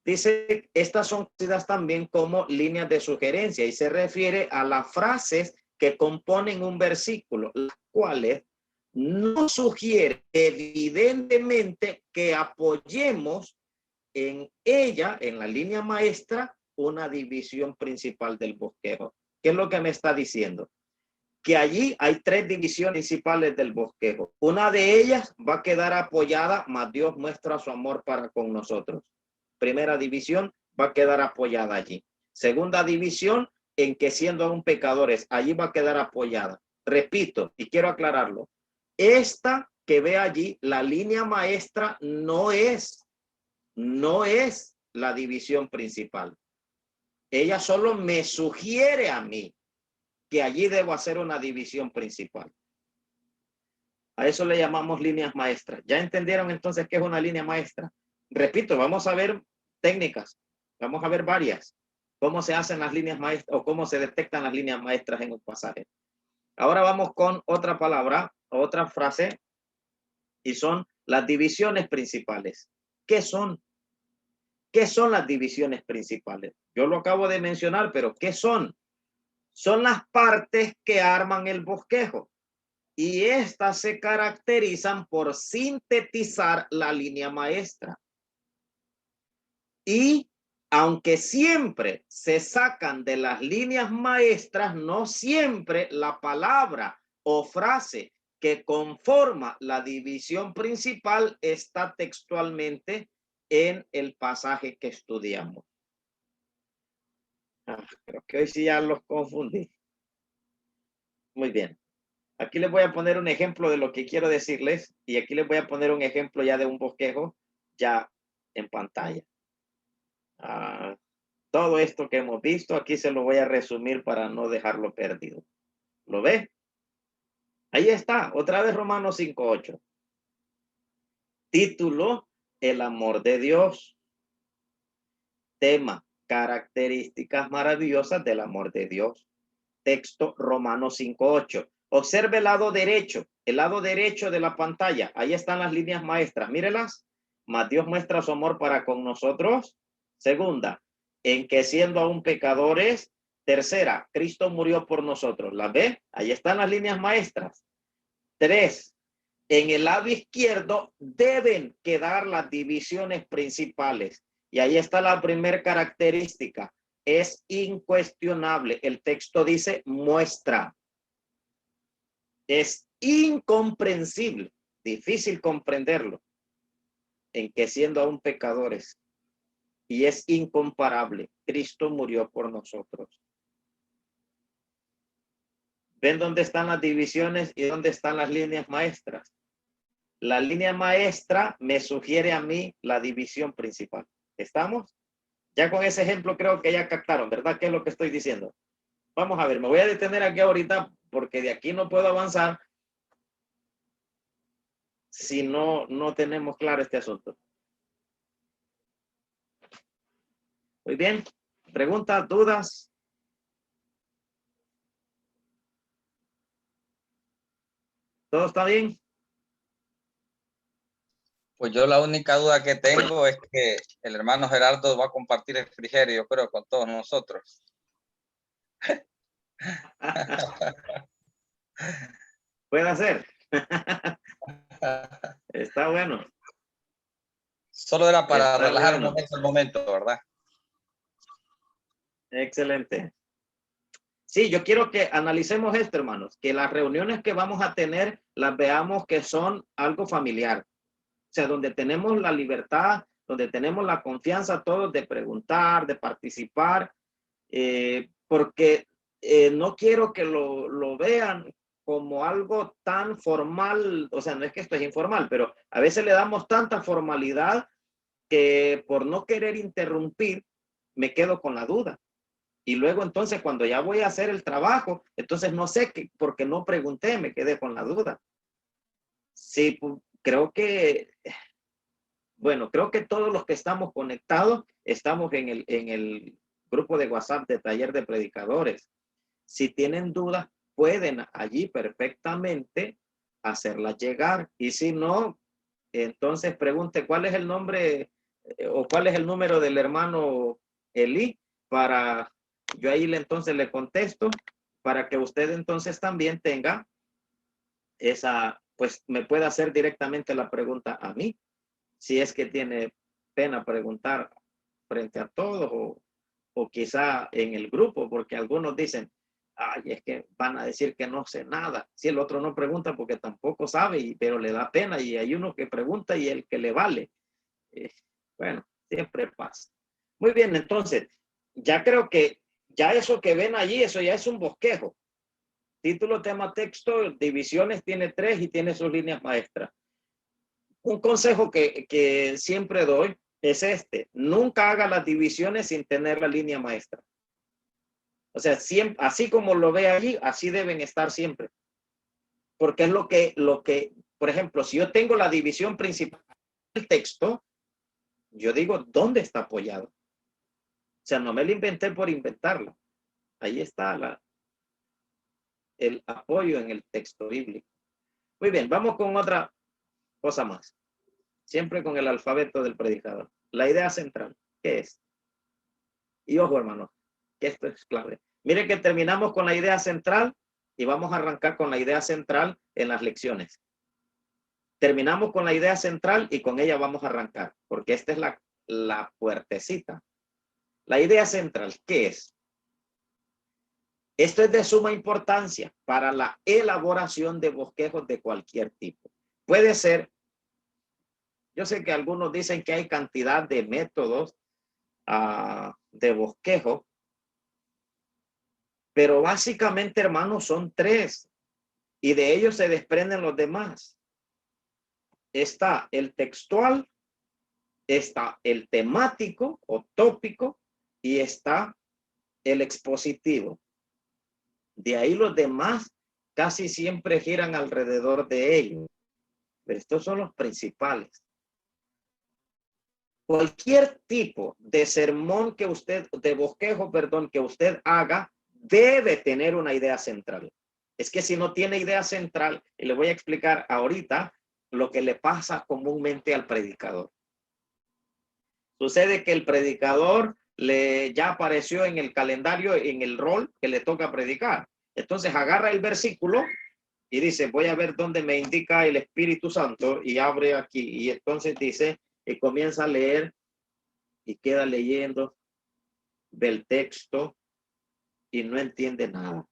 [SPEAKER 4] Dice, estas son conocidas también como líneas de sugerencia y se refiere a las frases que componen un versículo, las cuales no sugiere evidentemente que apoyemos en ella, en la línea maestra, una división principal del bosquejo. ¿Qué es lo que me está diciendo? Que allí hay tres divisiones principales del bosquejo. Una de ellas va a quedar apoyada, mas Dios muestra su amor para con nosotros. Primera división va a quedar apoyada allí. Segunda división, en que siendo aún pecadores, allí va a quedar apoyada. Repito, y quiero aclararlo. Esta que ve allí, la línea maestra no es la división principal. Ella solo me sugiere a mí que allí debo hacer una división principal. A eso le llamamos líneas maestras. ¿Ya entendieron entonces qué es una línea maestra? Repito, vamos a ver técnicas, vamos a ver varias. Cómo se hacen las líneas maestras o cómo se detectan las líneas maestras en un pasaje. Ahora vamos con otra palabra, otra frase, y son las divisiones principales. ¿Qué son? ¿Qué son las divisiones principales? Yo lo acabo de mencionar, pero ¿qué son? Son las partes que arman el bosquejo. Y estas se caracterizan por sintetizar la línea maestra. Y aunque siempre se sacan de las líneas maestras, no siempre la palabra o frase que conforma la división principal está textualmente en el pasaje que estudiamos. Creo que hoy sí ya los confundí. Muy bien. Aquí les voy a poner un ejemplo de lo que quiero decirles y aquí les voy a poner un ejemplo ya de un bosquejo ya en pantalla. Todo esto que hemos visto aquí se lo voy a resumir para no dejarlo perdido. ¿Lo ve? Ahí está, otra vez Romanos 5:8. Título, el amor de Dios. Tema, características maravillosas del amor de Dios. Texto, Romanos 5:8. Observe el lado derecho de la pantalla. Ahí están las líneas maestras. Mírelas. Mas Dios muestra su amor para con nosotros. Segunda, en que siendo aún pecadores. Tercera, Cristo murió por nosotros. ¿Las ve? Ahí están las líneas maestras. 3, en el lado izquierdo deben quedar las divisiones principales. Y ahí está la primera característica. Es incuestionable. El texto dice muestra. Es incomprensible, difícil comprenderlo, en que siendo aún pecadores, y es incomparable. Cristo murió por nosotros. ¿Ven dónde están las divisiones y dónde están las líneas maestras? La línea maestra me sugiere a mí la división principal. ¿Estamos? Ya con ese ejemplo creo que ya captaron, ¿verdad? ¿Qué es lo que estoy diciendo? Vamos a ver, me voy a detener aquí ahorita porque de aquí no puedo avanzar si no tenemos claro este asunto. Muy bien. ¿Preguntas, dudas? ¿Todo está bien?
[SPEAKER 1] Pues yo la única duda que tengo es que el hermano Gerardo va a compartir el refrigerio, yo creo, con todos nosotros.
[SPEAKER 4] Puede hacer. Está bueno.
[SPEAKER 1] Solo era para
[SPEAKER 4] Está
[SPEAKER 1] relajar
[SPEAKER 4] bueno.
[SPEAKER 1] el momento, ¿verdad?
[SPEAKER 4] Excelente. Sí, yo quiero que analicemos esto, hermanos, que las reuniones que vamos a tener las veamos que son algo familiar. O sea, donde tenemos la libertad, donde tenemos la confianza todos de preguntar, de participar, porque no quiero que lo vean como algo tan formal. O sea, no es que esto es informal, pero a veces le damos tanta formalidad que por no querer interrumpir, me quedo con la duda. Y luego entonces cuando ya voy a hacer el trabajo, entonces no sé qué, porque no pregunté, me quedé con la duda. Sí, creo que, bueno, creo que todos los que estamos conectados estamos en el grupo de WhatsApp de Taller de Predicadores. Si tienen dudas, pueden allí perfectamente hacerlas llegar. Y si no, entonces pregunte cuál es el nombre o cuál es el número del hermano Eli para yo ahí entonces le contesto para que usted entonces también tenga esa, pues me pueda hacer directamente la pregunta a mí, si es que tiene pena preguntar frente a todos o quizá en el grupo, porque algunos dicen, ay, es que van a decir que no sé nada. Si el otro no pregunta porque tampoco sabe, pero le da pena y hay uno que pregunta y el que le vale. Bueno, siempre pasa. Muy bien, entonces, ya creo que ya eso que ven allí, eso ya es un bosquejo. Título, tema, texto, divisiones, tiene 3 y tiene sus líneas maestras. Un consejo que siempre doy es este: nunca haga las divisiones sin tener la línea maestra. O sea, siempre, así como lo ve allí, así deben estar siempre. Porque es lo que, por ejemplo, si yo tengo la división principal del texto, yo digo, ¿dónde está apoyado? O sea, no me lo inventé por inventarlo. Ahí está el apoyo en el texto bíblico. Muy bien, vamos con otra cosa más. Siempre con el alfabeto del predicador. La idea central, ¿qué es? Y ojo, hermano, que esto es clave. Mire que terminamos con la idea central y vamos a arrancar con la idea central en las lecciones. Terminamos con la idea central y con ella vamos a arrancar, porque esta es la puertecita. La idea central, ¿qué es? Esto es de suma importancia para la elaboración de bosquejos de cualquier tipo. Puede ser, yo sé que algunos dicen que hay cantidad de métodos de bosquejo, pero básicamente, hermanos, son 3 y de ellos se desprenden los demás. Está el textual, está el temático o tópico y está el expositivo. De ahí los demás casi siempre giran alrededor de ellos. Estos son los principales. Cualquier tipo de sermón que usted, de bosquejo, perdón, que usted haga, debe tener una idea central. Es que si no tiene idea central, y le voy a explicar ahorita lo que le pasa comúnmente al predicador. Sucede que el predicador ya apareció en el calendario, en el rol que le toca predicar. Entonces agarra el versículo y dice, voy a ver dónde me indica el Espíritu Santo, y abre aquí. Y entonces dice, y comienza a leer y queda leyendo, ve el texto y no entiende nada.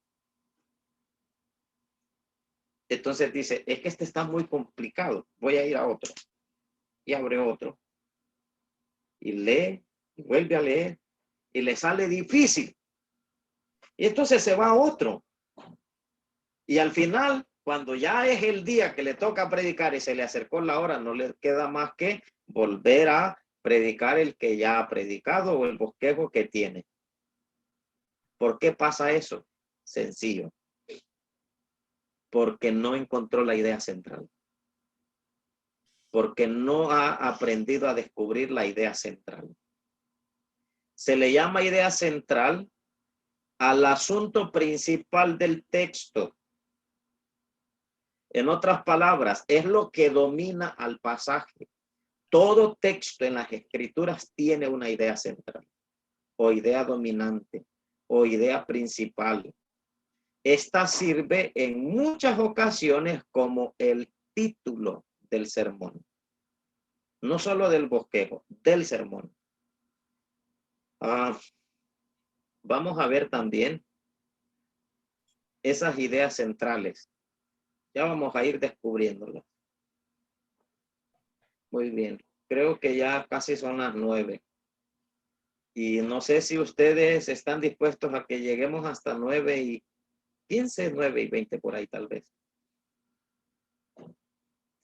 [SPEAKER 4] Entonces dice, es que este está muy complicado, voy a ir a otro. Y abre otro. Y lee, y vuelve a leer, y le sale difícil. Y entonces se va a otro. Y al final, cuando ya es el día que le toca predicar y se le acercó la hora, no le queda más que volver a predicar el que ya ha predicado o el bosquejo que tiene. ¿Por qué pasa eso? Sencillo. Porque no encontró la idea central. Porque no ha aprendido a descubrir la idea central. Se le llama idea central al asunto principal del texto. En otras palabras, es lo que domina al pasaje. Todo texto en las escrituras tiene una idea central, o idea dominante, o idea principal. Esta sirve en muchas ocasiones como el título del sermón. No solo del bosquejo, del sermón. Vamos a ver también esas ideas centrales. Ya vamos a ir descubriéndolas. Muy bien. Creo que ya casi son las 9. Y no sé si ustedes están dispuestos a que lleguemos hasta 9:15, 9:20 por ahí tal vez.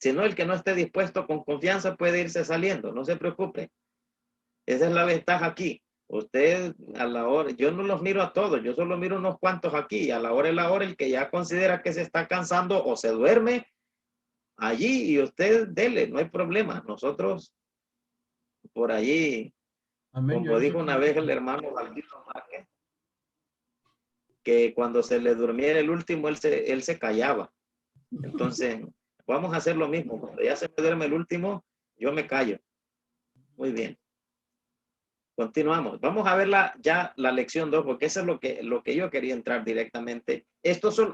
[SPEAKER 4] Si no, el que no esté dispuesto con confianza puede irse saliendo. No se preocupe. Esa es la ventaja aquí. Usted a la hora, yo no los miro a todos, yo solo miro unos cuantos aquí. A la hora es la hora, el que ya considera que se está cansando o se duerme allí y usted dele, no hay problema. Nosotros por allí,
[SPEAKER 5] Amén.
[SPEAKER 4] como dijo una vez el hermano Valdito Márquez, que cuando se le durmiera el último, él se callaba. Entonces, vamos a hacer lo mismo. Cuando ya se me duerme el último, yo me callo. Muy bien. Continuamos. Vamos a ver ya la lección 2, porque eso es lo que yo quería entrar directamente.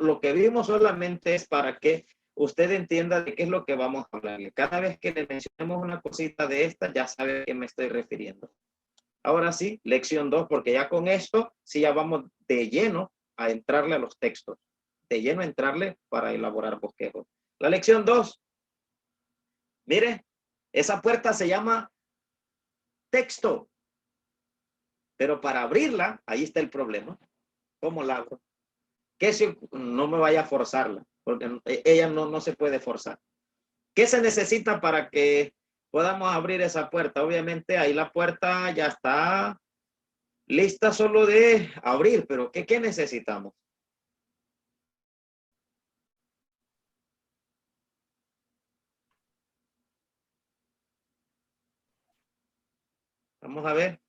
[SPEAKER 4] Lo que vimos solamente es para que usted entienda de qué es lo que vamos a hablar. Cada vez que le mencionemos una cosita de esta, ya sabe a qué me estoy refiriendo. Ahora sí, lección 2, porque ya con esto, sí ya vamos de lleno a entrarle a los textos. De lleno a entrarle para elaborar bosquejos. La lección 2. Mire, esa puerta se llama texto. Pero para abrirla, ahí está el problema. ¿Cómo la abro? Que si no me vaya a forzarla, porque ella no se puede forzar. ¿Qué se necesita para que podamos abrir esa puerta? Obviamente ahí la puerta ya está lista solo de abrir, pero ¿qué necesitamos? Vamos a ver.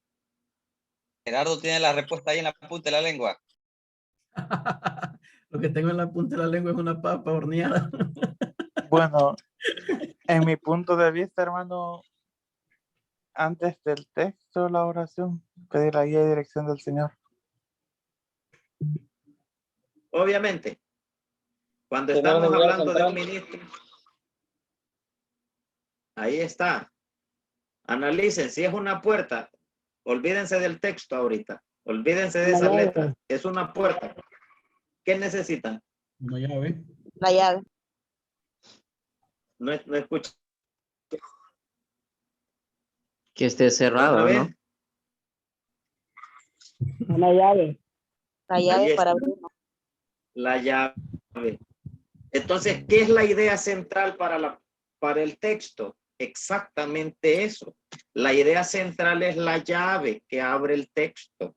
[SPEAKER 1] Gerardo tiene la respuesta ahí en la punta de la lengua.
[SPEAKER 5] Lo que tengo en la punta de la lengua es una papa horneada.
[SPEAKER 6] Bueno, en mi punto de vista, hermano, antes del texto, la oración, pedir la guía y dirección del Señor.
[SPEAKER 4] Obviamente, cuando
[SPEAKER 3] Tener
[SPEAKER 4] estamos
[SPEAKER 3] una idea
[SPEAKER 4] hablando de un
[SPEAKER 3] central.
[SPEAKER 4] ministro, ahí está. Analicen, si es una puerta, olvídense del texto ahorita. Olvídense de esas letras. Es una puerta. ¿Qué necesitan?
[SPEAKER 5] Una llave.
[SPEAKER 7] La llave.
[SPEAKER 4] No escucho.
[SPEAKER 8] Que esté cerrado,
[SPEAKER 4] ¿Otra
[SPEAKER 8] ¿no?
[SPEAKER 4] vez?
[SPEAKER 7] Una llave. La
[SPEAKER 4] Ahí
[SPEAKER 7] llave
[SPEAKER 4] está.
[SPEAKER 7] para abrirlo.
[SPEAKER 4] La llave. Entonces, ¿qué es la idea central para el texto? Exactamente eso. La idea central es la llave que abre el texto.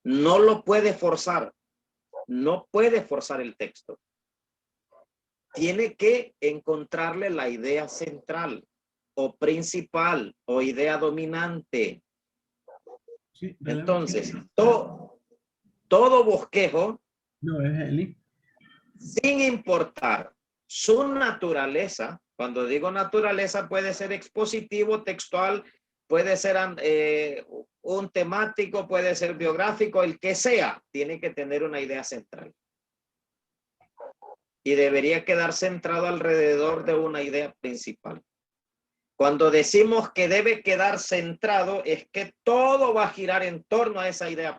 [SPEAKER 4] No lo puede forzar. No puede forzar el texto. Tiene que encontrarle la idea central o principal o idea dominante.
[SPEAKER 5] Sí,
[SPEAKER 4] Entonces, todo bosquejo,
[SPEAKER 5] no, es Eli.
[SPEAKER 4] sin importar su naturaleza, cuando digo naturaleza puede ser expositivo, textual, puede ser un temático, puede ser biográfico, el que sea, tiene que tener una idea central. Y debería quedar centrado alrededor de una idea principal. Cuando decimos que debe quedar centrado, es que todo va a girar en torno a esa idea.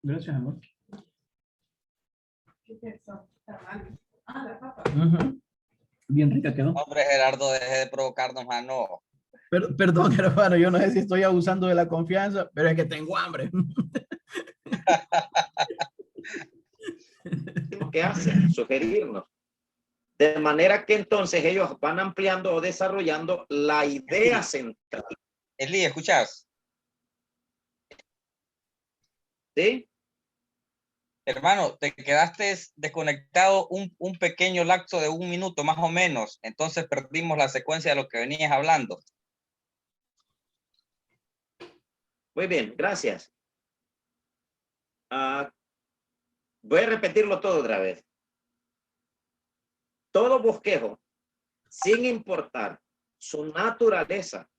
[SPEAKER 5] Gracias, amor. Ujú. Bien rica quedó.
[SPEAKER 1] Hombre, Gerardo, deje de provocarnos, mano.
[SPEAKER 5] Perdón, hermano, yo no sé si estoy abusando de la confianza, pero es que tengo hambre.
[SPEAKER 4] ¿Qué hacen? Sugerirnos. De manera que entonces ellos van ampliando o desarrollando la idea central.
[SPEAKER 1] Eli, ¿escuchas?
[SPEAKER 4] ¿Sí?
[SPEAKER 1] Hermano, te quedaste desconectado un pequeño lapso de 1 minuto más o menos. Entonces perdimos la secuencia de lo que venías hablando.
[SPEAKER 4] Muy bien, gracias. Voy a repetirlo todo otra vez. Todo bosquejo, sin importar su naturaleza,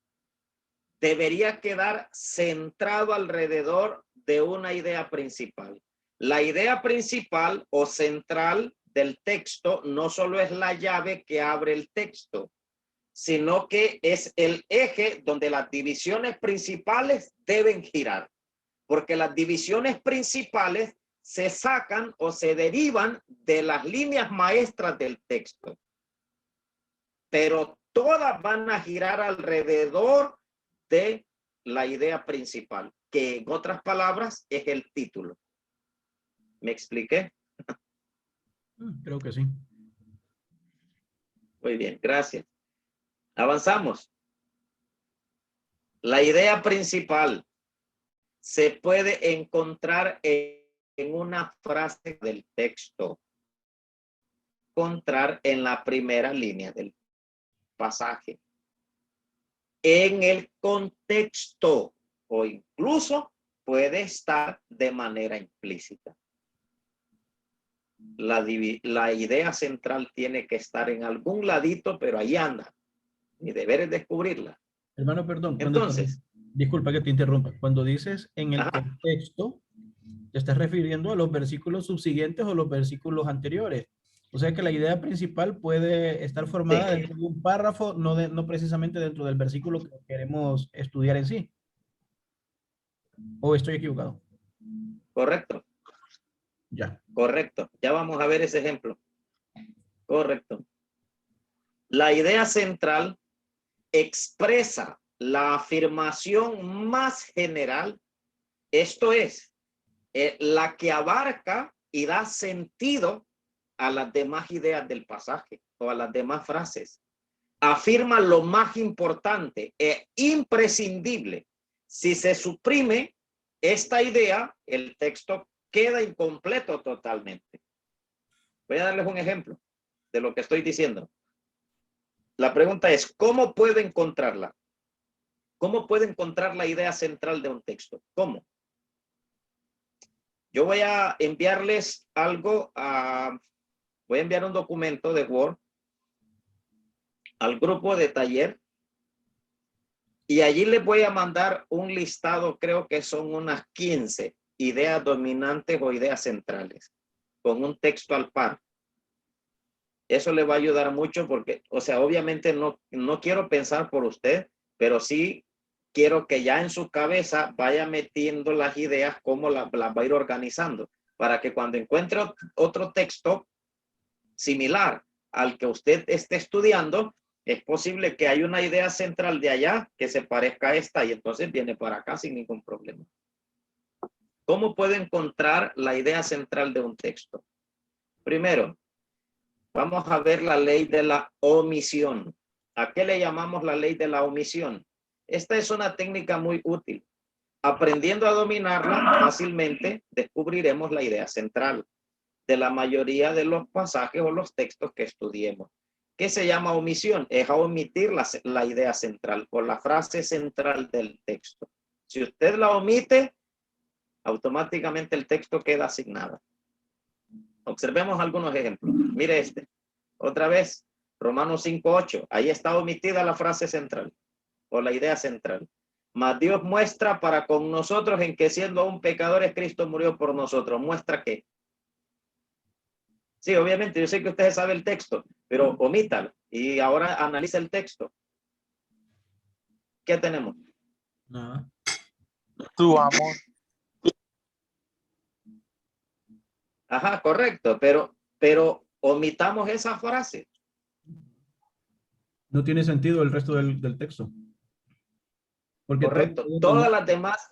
[SPEAKER 4] debería quedar centrado alrededor de una idea principal. La idea principal o central del texto no solo es la llave que abre el texto, sino que es el eje donde las divisiones principales deben girar, porque las divisiones principales se sacan o se derivan de las líneas maestras del texto, pero todas van a girar alrededor de la idea principal, que en otras palabras es el título. ¿Me expliqué?
[SPEAKER 5] Creo que sí.
[SPEAKER 4] Muy bien, gracias. Avanzamos. La idea principal se puede encontrar en una frase del texto, encontrar en la primera línea del pasaje, en el contexto o incluso puede estar de manera implícita. La idea central tiene que estar en algún ladito, pero ahí anda. Mi deber es descubrirla.
[SPEAKER 5] Hermano, perdón.
[SPEAKER 4] Entonces,
[SPEAKER 5] Disculpa que te interrumpa. Cuando dices en el
[SPEAKER 4] ajá,
[SPEAKER 5] contexto, te estás refiriendo a los versículos subsiguientes o los versículos anteriores. O sea que la idea principal puede estar formada
[SPEAKER 4] sí,
[SPEAKER 5] dentro de un párrafo, no precisamente dentro del versículo que queremos estudiar en sí. ¿O estoy equivocado?
[SPEAKER 4] correcto,
[SPEAKER 5] Ya.
[SPEAKER 4] correcto. Ya vamos a ver ese ejemplo. Correcto. La idea central expresa la afirmación más general, esto es, la que abarca y da sentido a las demás ideas del pasaje o a las demás frases. Afirma lo más importante e imprescindible. Si se suprime esta idea, el texto queda incompleto totalmente. Voy a darles un ejemplo de lo que estoy diciendo. La pregunta es, ¿cómo puedo encontrarla? ¿Cómo puedo encontrar la idea central de un texto? ¿Cómo? Yo voy a enviarles algo, voy a enviar un documento de Word al grupo de taller y allí les voy a mandar un listado, creo que son unas 15 ideas dominantes o ideas centrales, con un texto al par. Eso le va a ayudar mucho porque, o sea, obviamente no quiero pensar por usted, pero sí quiero que ya en su cabeza vaya metiendo las ideas, cómo las va a ir organizando, para que cuando encuentre otro texto similar al que usted esté estudiando, es posible que haya una idea central de allá que se parezca a esta y entonces viene para acá sin ningún problema. ¿Cómo puedo encontrar la idea central de un texto? Primero, vamos a ver la ley de la omisión. ¿A qué le llamamos la ley de la omisión? Esta es una técnica muy útil. Aprendiendo a dominarla fácilmente, descubriremos la idea central de la mayoría de los pasajes o los textos que estudiemos. ¿Qué se llama omisión? Es a omitir la idea central o la frase central del texto. Si usted la omite, automáticamente el texto queda asignado. Observemos algunos ejemplos. Mire este. Otra vez, Romanos 5:8. Ahí está omitida la frase central o la idea central. Mas Dios muestra para con nosotros en que siendo aún pecadores, Cristo murió por nosotros. ¿Muestra qué? Sí, obviamente, yo sé que ustedes saben el texto, pero omítalo y ahora analiza el texto. ¿Qué tenemos?
[SPEAKER 5] Nada.
[SPEAKER 6] Tu amor.
[SPEAKER 4] Ajá, correcto, pero omitamos esa frase.
[SPEAKER 5] No tiene sentido el resto del texto. Porque
[SPEAKER 4] Correcto. Todas las demás,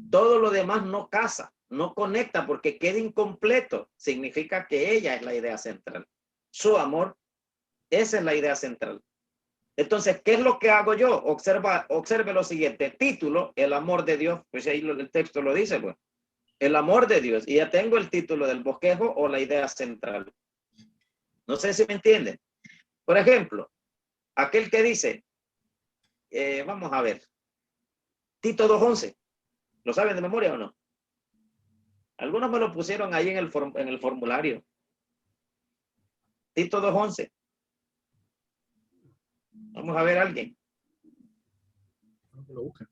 [SPEAKER 4] todo lo demás no casa, no conecta porque queda incompleto. Significa que ella es la idea central. Su amor, esa es la idea central. Entonces, ¿qué es lo que hago yo? Observe lo siguiente. Título, el amor de Dios. Pues ahí el texto lo dice, pues. El amor de Dios. Y ya tengo el título del bosquejo o la idea central. No sé si me entienden. Por ejemplo, aquel que dice, vamos a ver, Tito 2:11. ¿Lo saben de memoria o no? Algunos me lo pusieron ahí en el formulario. Tito 2:11. Vamos a ver a alguien.
[SPEAKER 5] lo busca.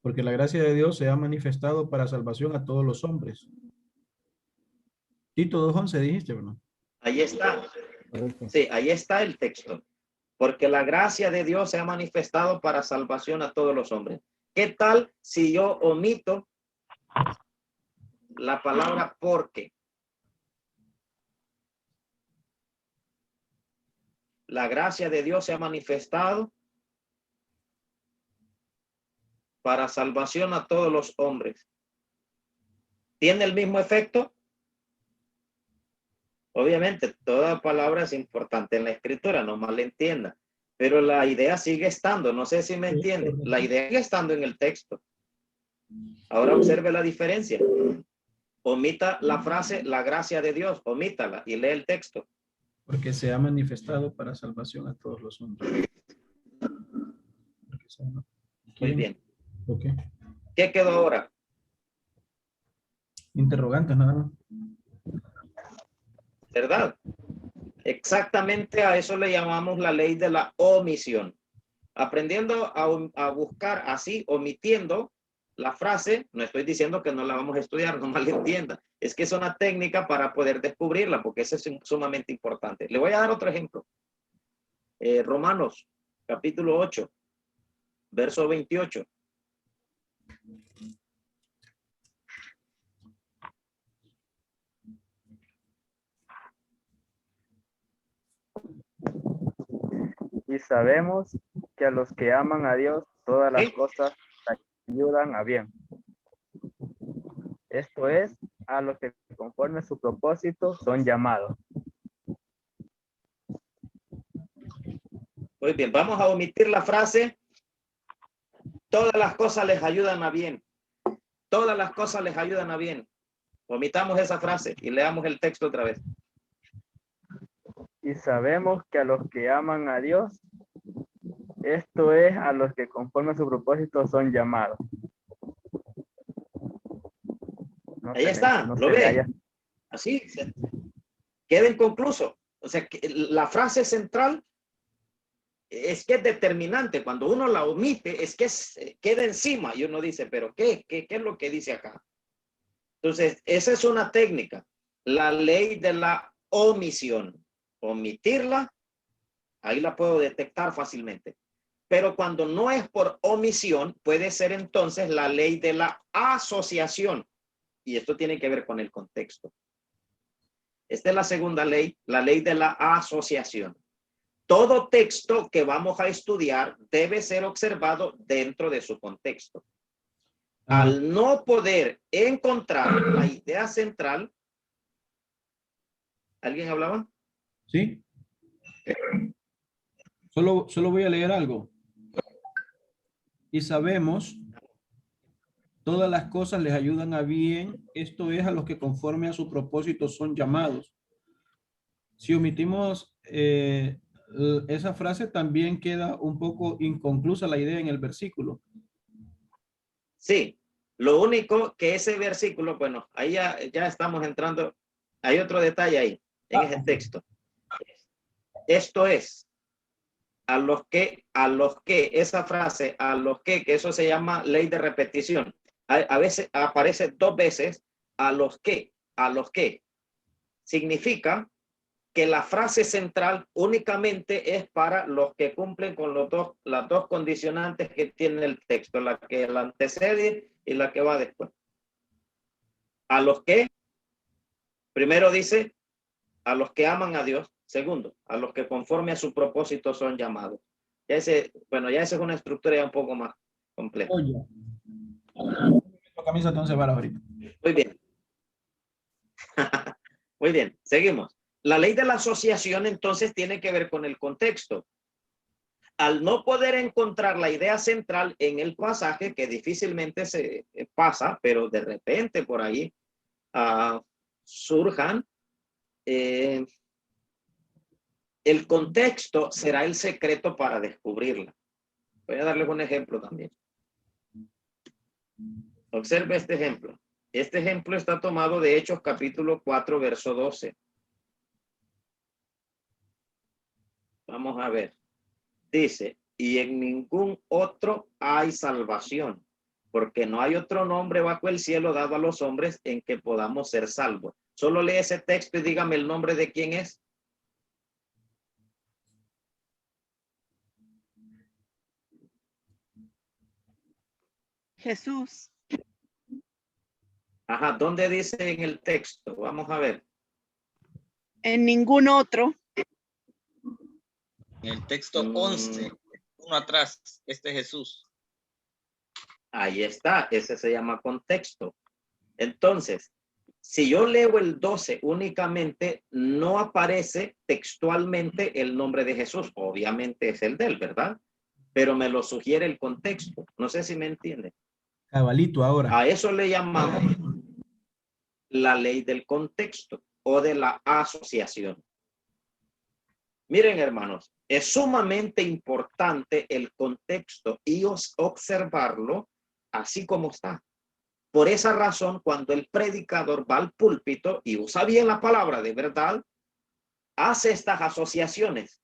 [SPEAKER 5] Porque la gracia de Dios se ha manifestado para salvación a todos los hombres. Tito 2:11 dijiste, ¿verdad?
[SPEAKER 4] Ahí está.
[SPEAKER 5] Correcto.
[SPEAKER 4] Sí, ahí está el texto. Porque la gracia de Dios se ha manifestado para salvación a todos los hombres. ¿Qué tal si yo omito la palabra porque? La gracia de Dios se ha manifestado para salvación a todos los hombres. ¿Tiene el mismo efecto? Obviamente, toda palabra es importante en la escritura, no malentienda. Pero la idea sigue estando, no sé si me entiende. La idea sigue estando en el texto. Ahora observe la diferencia. Omita la frase, la gracia de Dios, omítala y lee el texto.
[SPEAKER 5] Porque se ha manifestado para salvación a todos los hombres.
[SPEAKER 4] Muy bien.
[SPEAKER 5] Ok.
[SPEAKER 4] ¿Qué quedó ahora?
[SPEAKER 5] Interrogantes nada más.
[SPEAKER 4] ¿Verdad? Exactamente a eso le llamamos la ley de la omisión. Aprendiendo a buscar así, omitiendo la frase, no estoy diciendo que no la vamos a estudiar, no malentienda. Es que es una técnica para poder descubrirla, porque eso es sumamente importante. Le voy a dar otro ejemplo. Romanos, capítulo 8, verso 28.
[SPEAKER 2] Y sabemos que a los que aman a Dios, todas las
[SPEAKER 4] ¿Sí?
[SPEAKER 2] cosas ayudan a bien. Esto es, a los que conforme a su propósito son llamados.
[SPEAKER 4] Muy bien, vamos a omitir la frase, todas las cosas les ayudan a bien. Todas las cosas les ayudan a bien. Omitamos esa frase y leamos el texto otra vez.
[SPEAKER 2] Y sabemos que a los que aman a Dios, esto es, a los que conforme a su propósito son llamados. No
[SPEAKER 4] Ahí
[SPEAKER 2] se
[SPEAKER 4] está,
[SPEAKER 2] no
[SPEAKER 4] ¿lo
[SPEAKER 2] se le
[SPEAKER 4] ve?
[SPEAKER 2] haya-
[SPEAKER 4] Así, queda inconcluso. O sea, que la frase central es que es determinante. Cuando uno la omite, es que queda encima y uno dice, pero ¿qué es lo que dice acá? Entonces, esa es una técnica. La ley de la omisión. Omitirla, ahí la puedo detectar fácilmente. Pero cuando no es por omisión, puede ser entonces la ley de la asociación. Y esto tiene que ver con el contexto. Esta es la segunda ley, la ley de la asociación. Todo texto que vamos a estudiar debe ser observado dentro de su contexto. Al no poder encontrar la idea central, ¿alguien hablaba?
[SPEAKER 5] Sí. Solo voy a leer algo. Y sabemos, todas las cosas les ayudan a bien. Esto es, a los que conforme a su propósito son llamados. Si omitimos esa frase también queda un poco inconclusa la idea en el versículo.
[SPEAKER 4] Sí, lo único que ese versículo, bueno, ahí ya estamos entrando, hay otro detalle ahí, en ese texto. Esto es, a los que, esa frase, que eso se llama ley de repetición. A veces aparece 2 veces, a los que. Significa que la frase central únicamente es para los que cumplen con las dos condicionantes que tiene el texto, la que la antecede y la que va después. A los que, primero dice, a los que aman a Dios. Segundo, a los que conforme a su propósito son llamados. Ya esa es una estructura ya un poco más compleja.
[SPEAKER 5] Oye, camisa entonces para ahorita.
[SPEAKER 4] Muy bien. Muy bien, seguimos. La ley de la asociación entonces tiene que ver con el contexto. Al no poder encontrar la idea central en el pasaje, que difícilmente se pasa, pero de repente por ahí surjan, el contexto será el secreto para descubrirla. Voy a darles un ejemplo también. Observe este ejemplo. Este ejemplo está tomado de Hechos capítulo 4, verso 12. Vamos a ver. Dice, y en ningún otro hay salvación, porque no hay otro nombre bajo el cielo dado a los hombres en que podamos ser salvos. Solo lee ese texto y dígame el nombre de quién es.
[SPEAKER 9] Jesús.
[SPEAKER 4] Ajá, ¿dónde dice en el texto? Vamos a ver.
[SPEAKER 9] En ningún otro.
[SPEAKER 1] En el texto 11, uno atrás, Jesús.
[SPEAKER 4] Ahí está, ese se llama contexto. Entonces, si yo leo el 12 únicamente, no aparece textualmente el nombre de Jesús. Obviamente es el de él, ¿verdad? Pero me lo sugiere el contexto. No sé si me entiende.
[SPEAKER 5] Cabalito ahora.
[SPEAKER 4] A eso le llamamos la ley del contexto o de la asociación. Miren, hermanos, es sumamente importante el contexto y observarlo así como está. Por esa razón, cuando el predicador va al púlpito y usa bien la palabra de verdad, hace estas asociaciones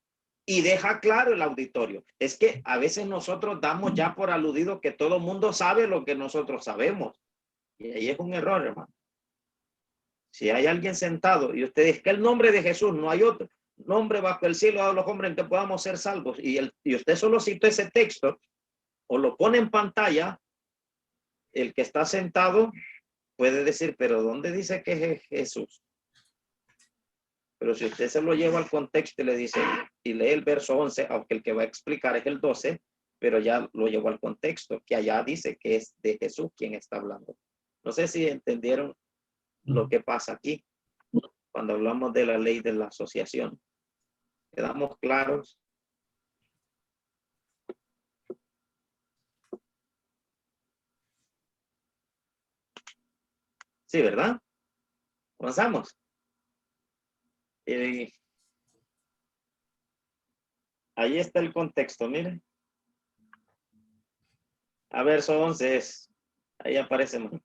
[SPEAKER 4] y deja claro el auditorio. Es que a veces nosotros damos ya por aludido que todo el mundo sabe lo que nosotros sabemos. Y ahí es un error, hermano. Si hay alguien sentado y usted dice que el nombre de Jesús, no hay otro nombre bajo el cielo a los hombres en que podamos ser salvos, y usted solo citó ese texto o lo pone en pantalla, el que está sentado puede decir, pero ¿dónde dice que es Jesús? Pero si usted se lo lleva al contexto y le dice, y lee el verso 11, aunque el que va a explicar es el 12, pero ya lo llevó al contexto, que allá dice que es de Jesús quien está hablando. No sé si entendieron lo que pasa aquí cuando hablamos de la ley de la asociación. ¿Quedamos claros? Sí, ¿verdad? Avanzamos. Ahí está el contexto, miren. A verso 11 es, ahí aparece más.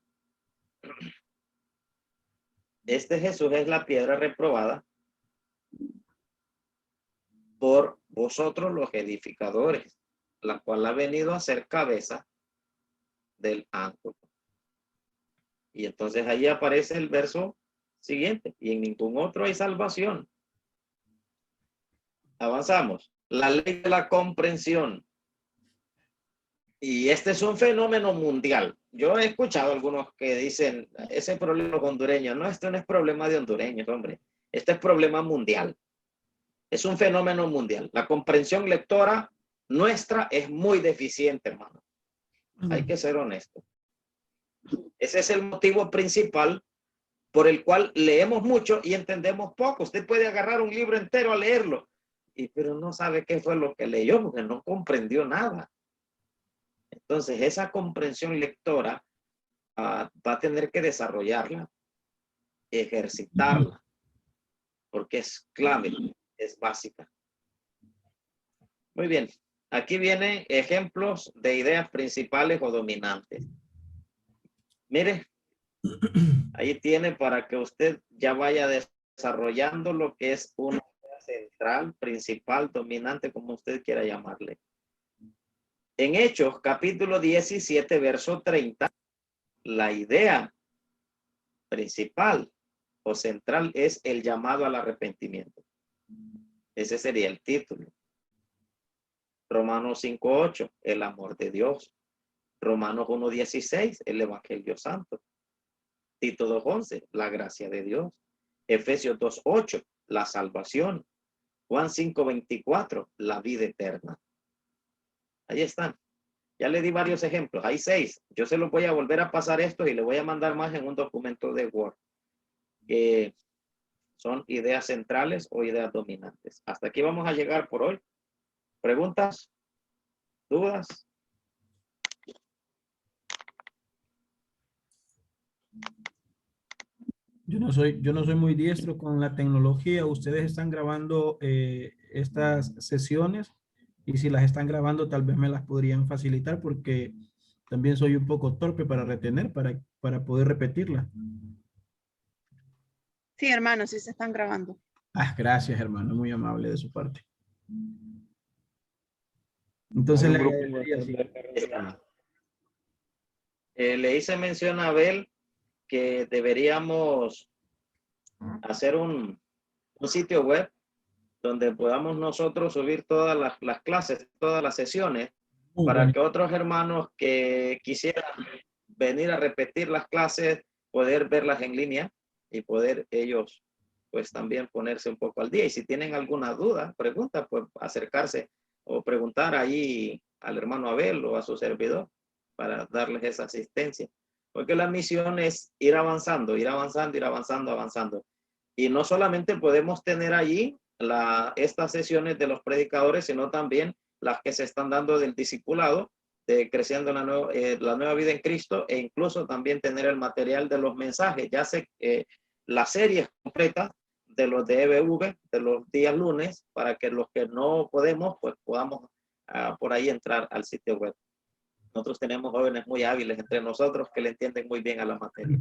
[SPEAKER 4] Este Jesús es la piedra reprobada por vosotros los edificadores, la cual ha venido a ser cabeza del ángulo. Y entonces ahí aparece el verso siguiente, y en ningún otro hay salvación. Avanzamos. La ley de la comprensión. Y este es un fenómeno mundial. Yo he escuchado algunos que dicen, ese problema hondureño. No, este no es problema de hondureños, hombre. Este es problema mundial. Es un fenómeno mundial. La comprensión lectora nuestra es muy deficiente, hermano. Hay que ser honesto. Ese es el motivo principal por el cual leemos mucho y entendemos poco. Usted puede agarrar un libro entero a leerlo, pero no sabe qué fue lo que leyó porque no comprendió nada. Entonces, esa comprensión lectora va a tener que desarrollarla, ejercitarla, porque es clave. es básica. Muy bien. Aquí vienen ejemplos de ideas principales o dominantes. Mire, ahí tiene para que usted ya vaya desarrollando lo que es una idea central, principal, dominante, como usted quiera llamarle. En Hechos, capítulo 17, verso 30, la idea principal o central es el llamado al arrepentimiento. Ese sería el título. Romanos 5:8, el amor de Dios. Romanos 1:16, el Evangelio Santo. Tito 2:11, la gracia de Dios. Efesios 2:8, la salvación. Juan 5:24, la vida eterna. Ahí están. Ya le di varios ejemplos. Hay 6. Yo se los voy a volver a pasar estos y le voy a mandar más en un documento de Word. Son ideas centrales o ideas dominantes. Hasta aquí vamos a llegar por hoy. ¿Preguntas? ¿Dudas?
[SPEAKER 5] Yo no soy muy diestro con la tecnología. Ustedes están grabando estas sesiones y si las están grabando tal vez me las podrían facilitar porque también soy un poco torpe para retener, para poder repetirlas.
[SPEAKER 9] Sí, hermano, sí se están grabando.
[SPEAKER 5] Ah, gracias, hermano, muy amable de su parte. Entonces le agradecería, sí.
[SPEAKER 4] Le hice mención a Abel que deberíamos hacer un sitio web donde podamos nosotros subir todas las clases, todas las sesiones, para que otros hermanos que quisieran venir a repetir las clases, poder verlas en línea y poder ellos pues también ponerse un poco al día. Y si tienen alguna duda, pregunta, pues acercarse o preguntar ahí al hermano Abel o a su servidor para darles esa asistencia. Porque la misión es ir avanzando, ir avanzando, ir avanzando, avanzando. Y no solamente podemos tener allí estas sesiones de los predicadores, sino también las que se están dando del discipulado, de creciendo la nueva vida en Cristo, e incluso también tener el material de los mensajes, ya sé las series completas de los de EBV, de los días lunes, para que los que no podemos, pues podamos por ahí entrar al sitio web. Nosotros tenemos jóvenes muy hábiles entre nosotros que le entienden muy bien a la materia.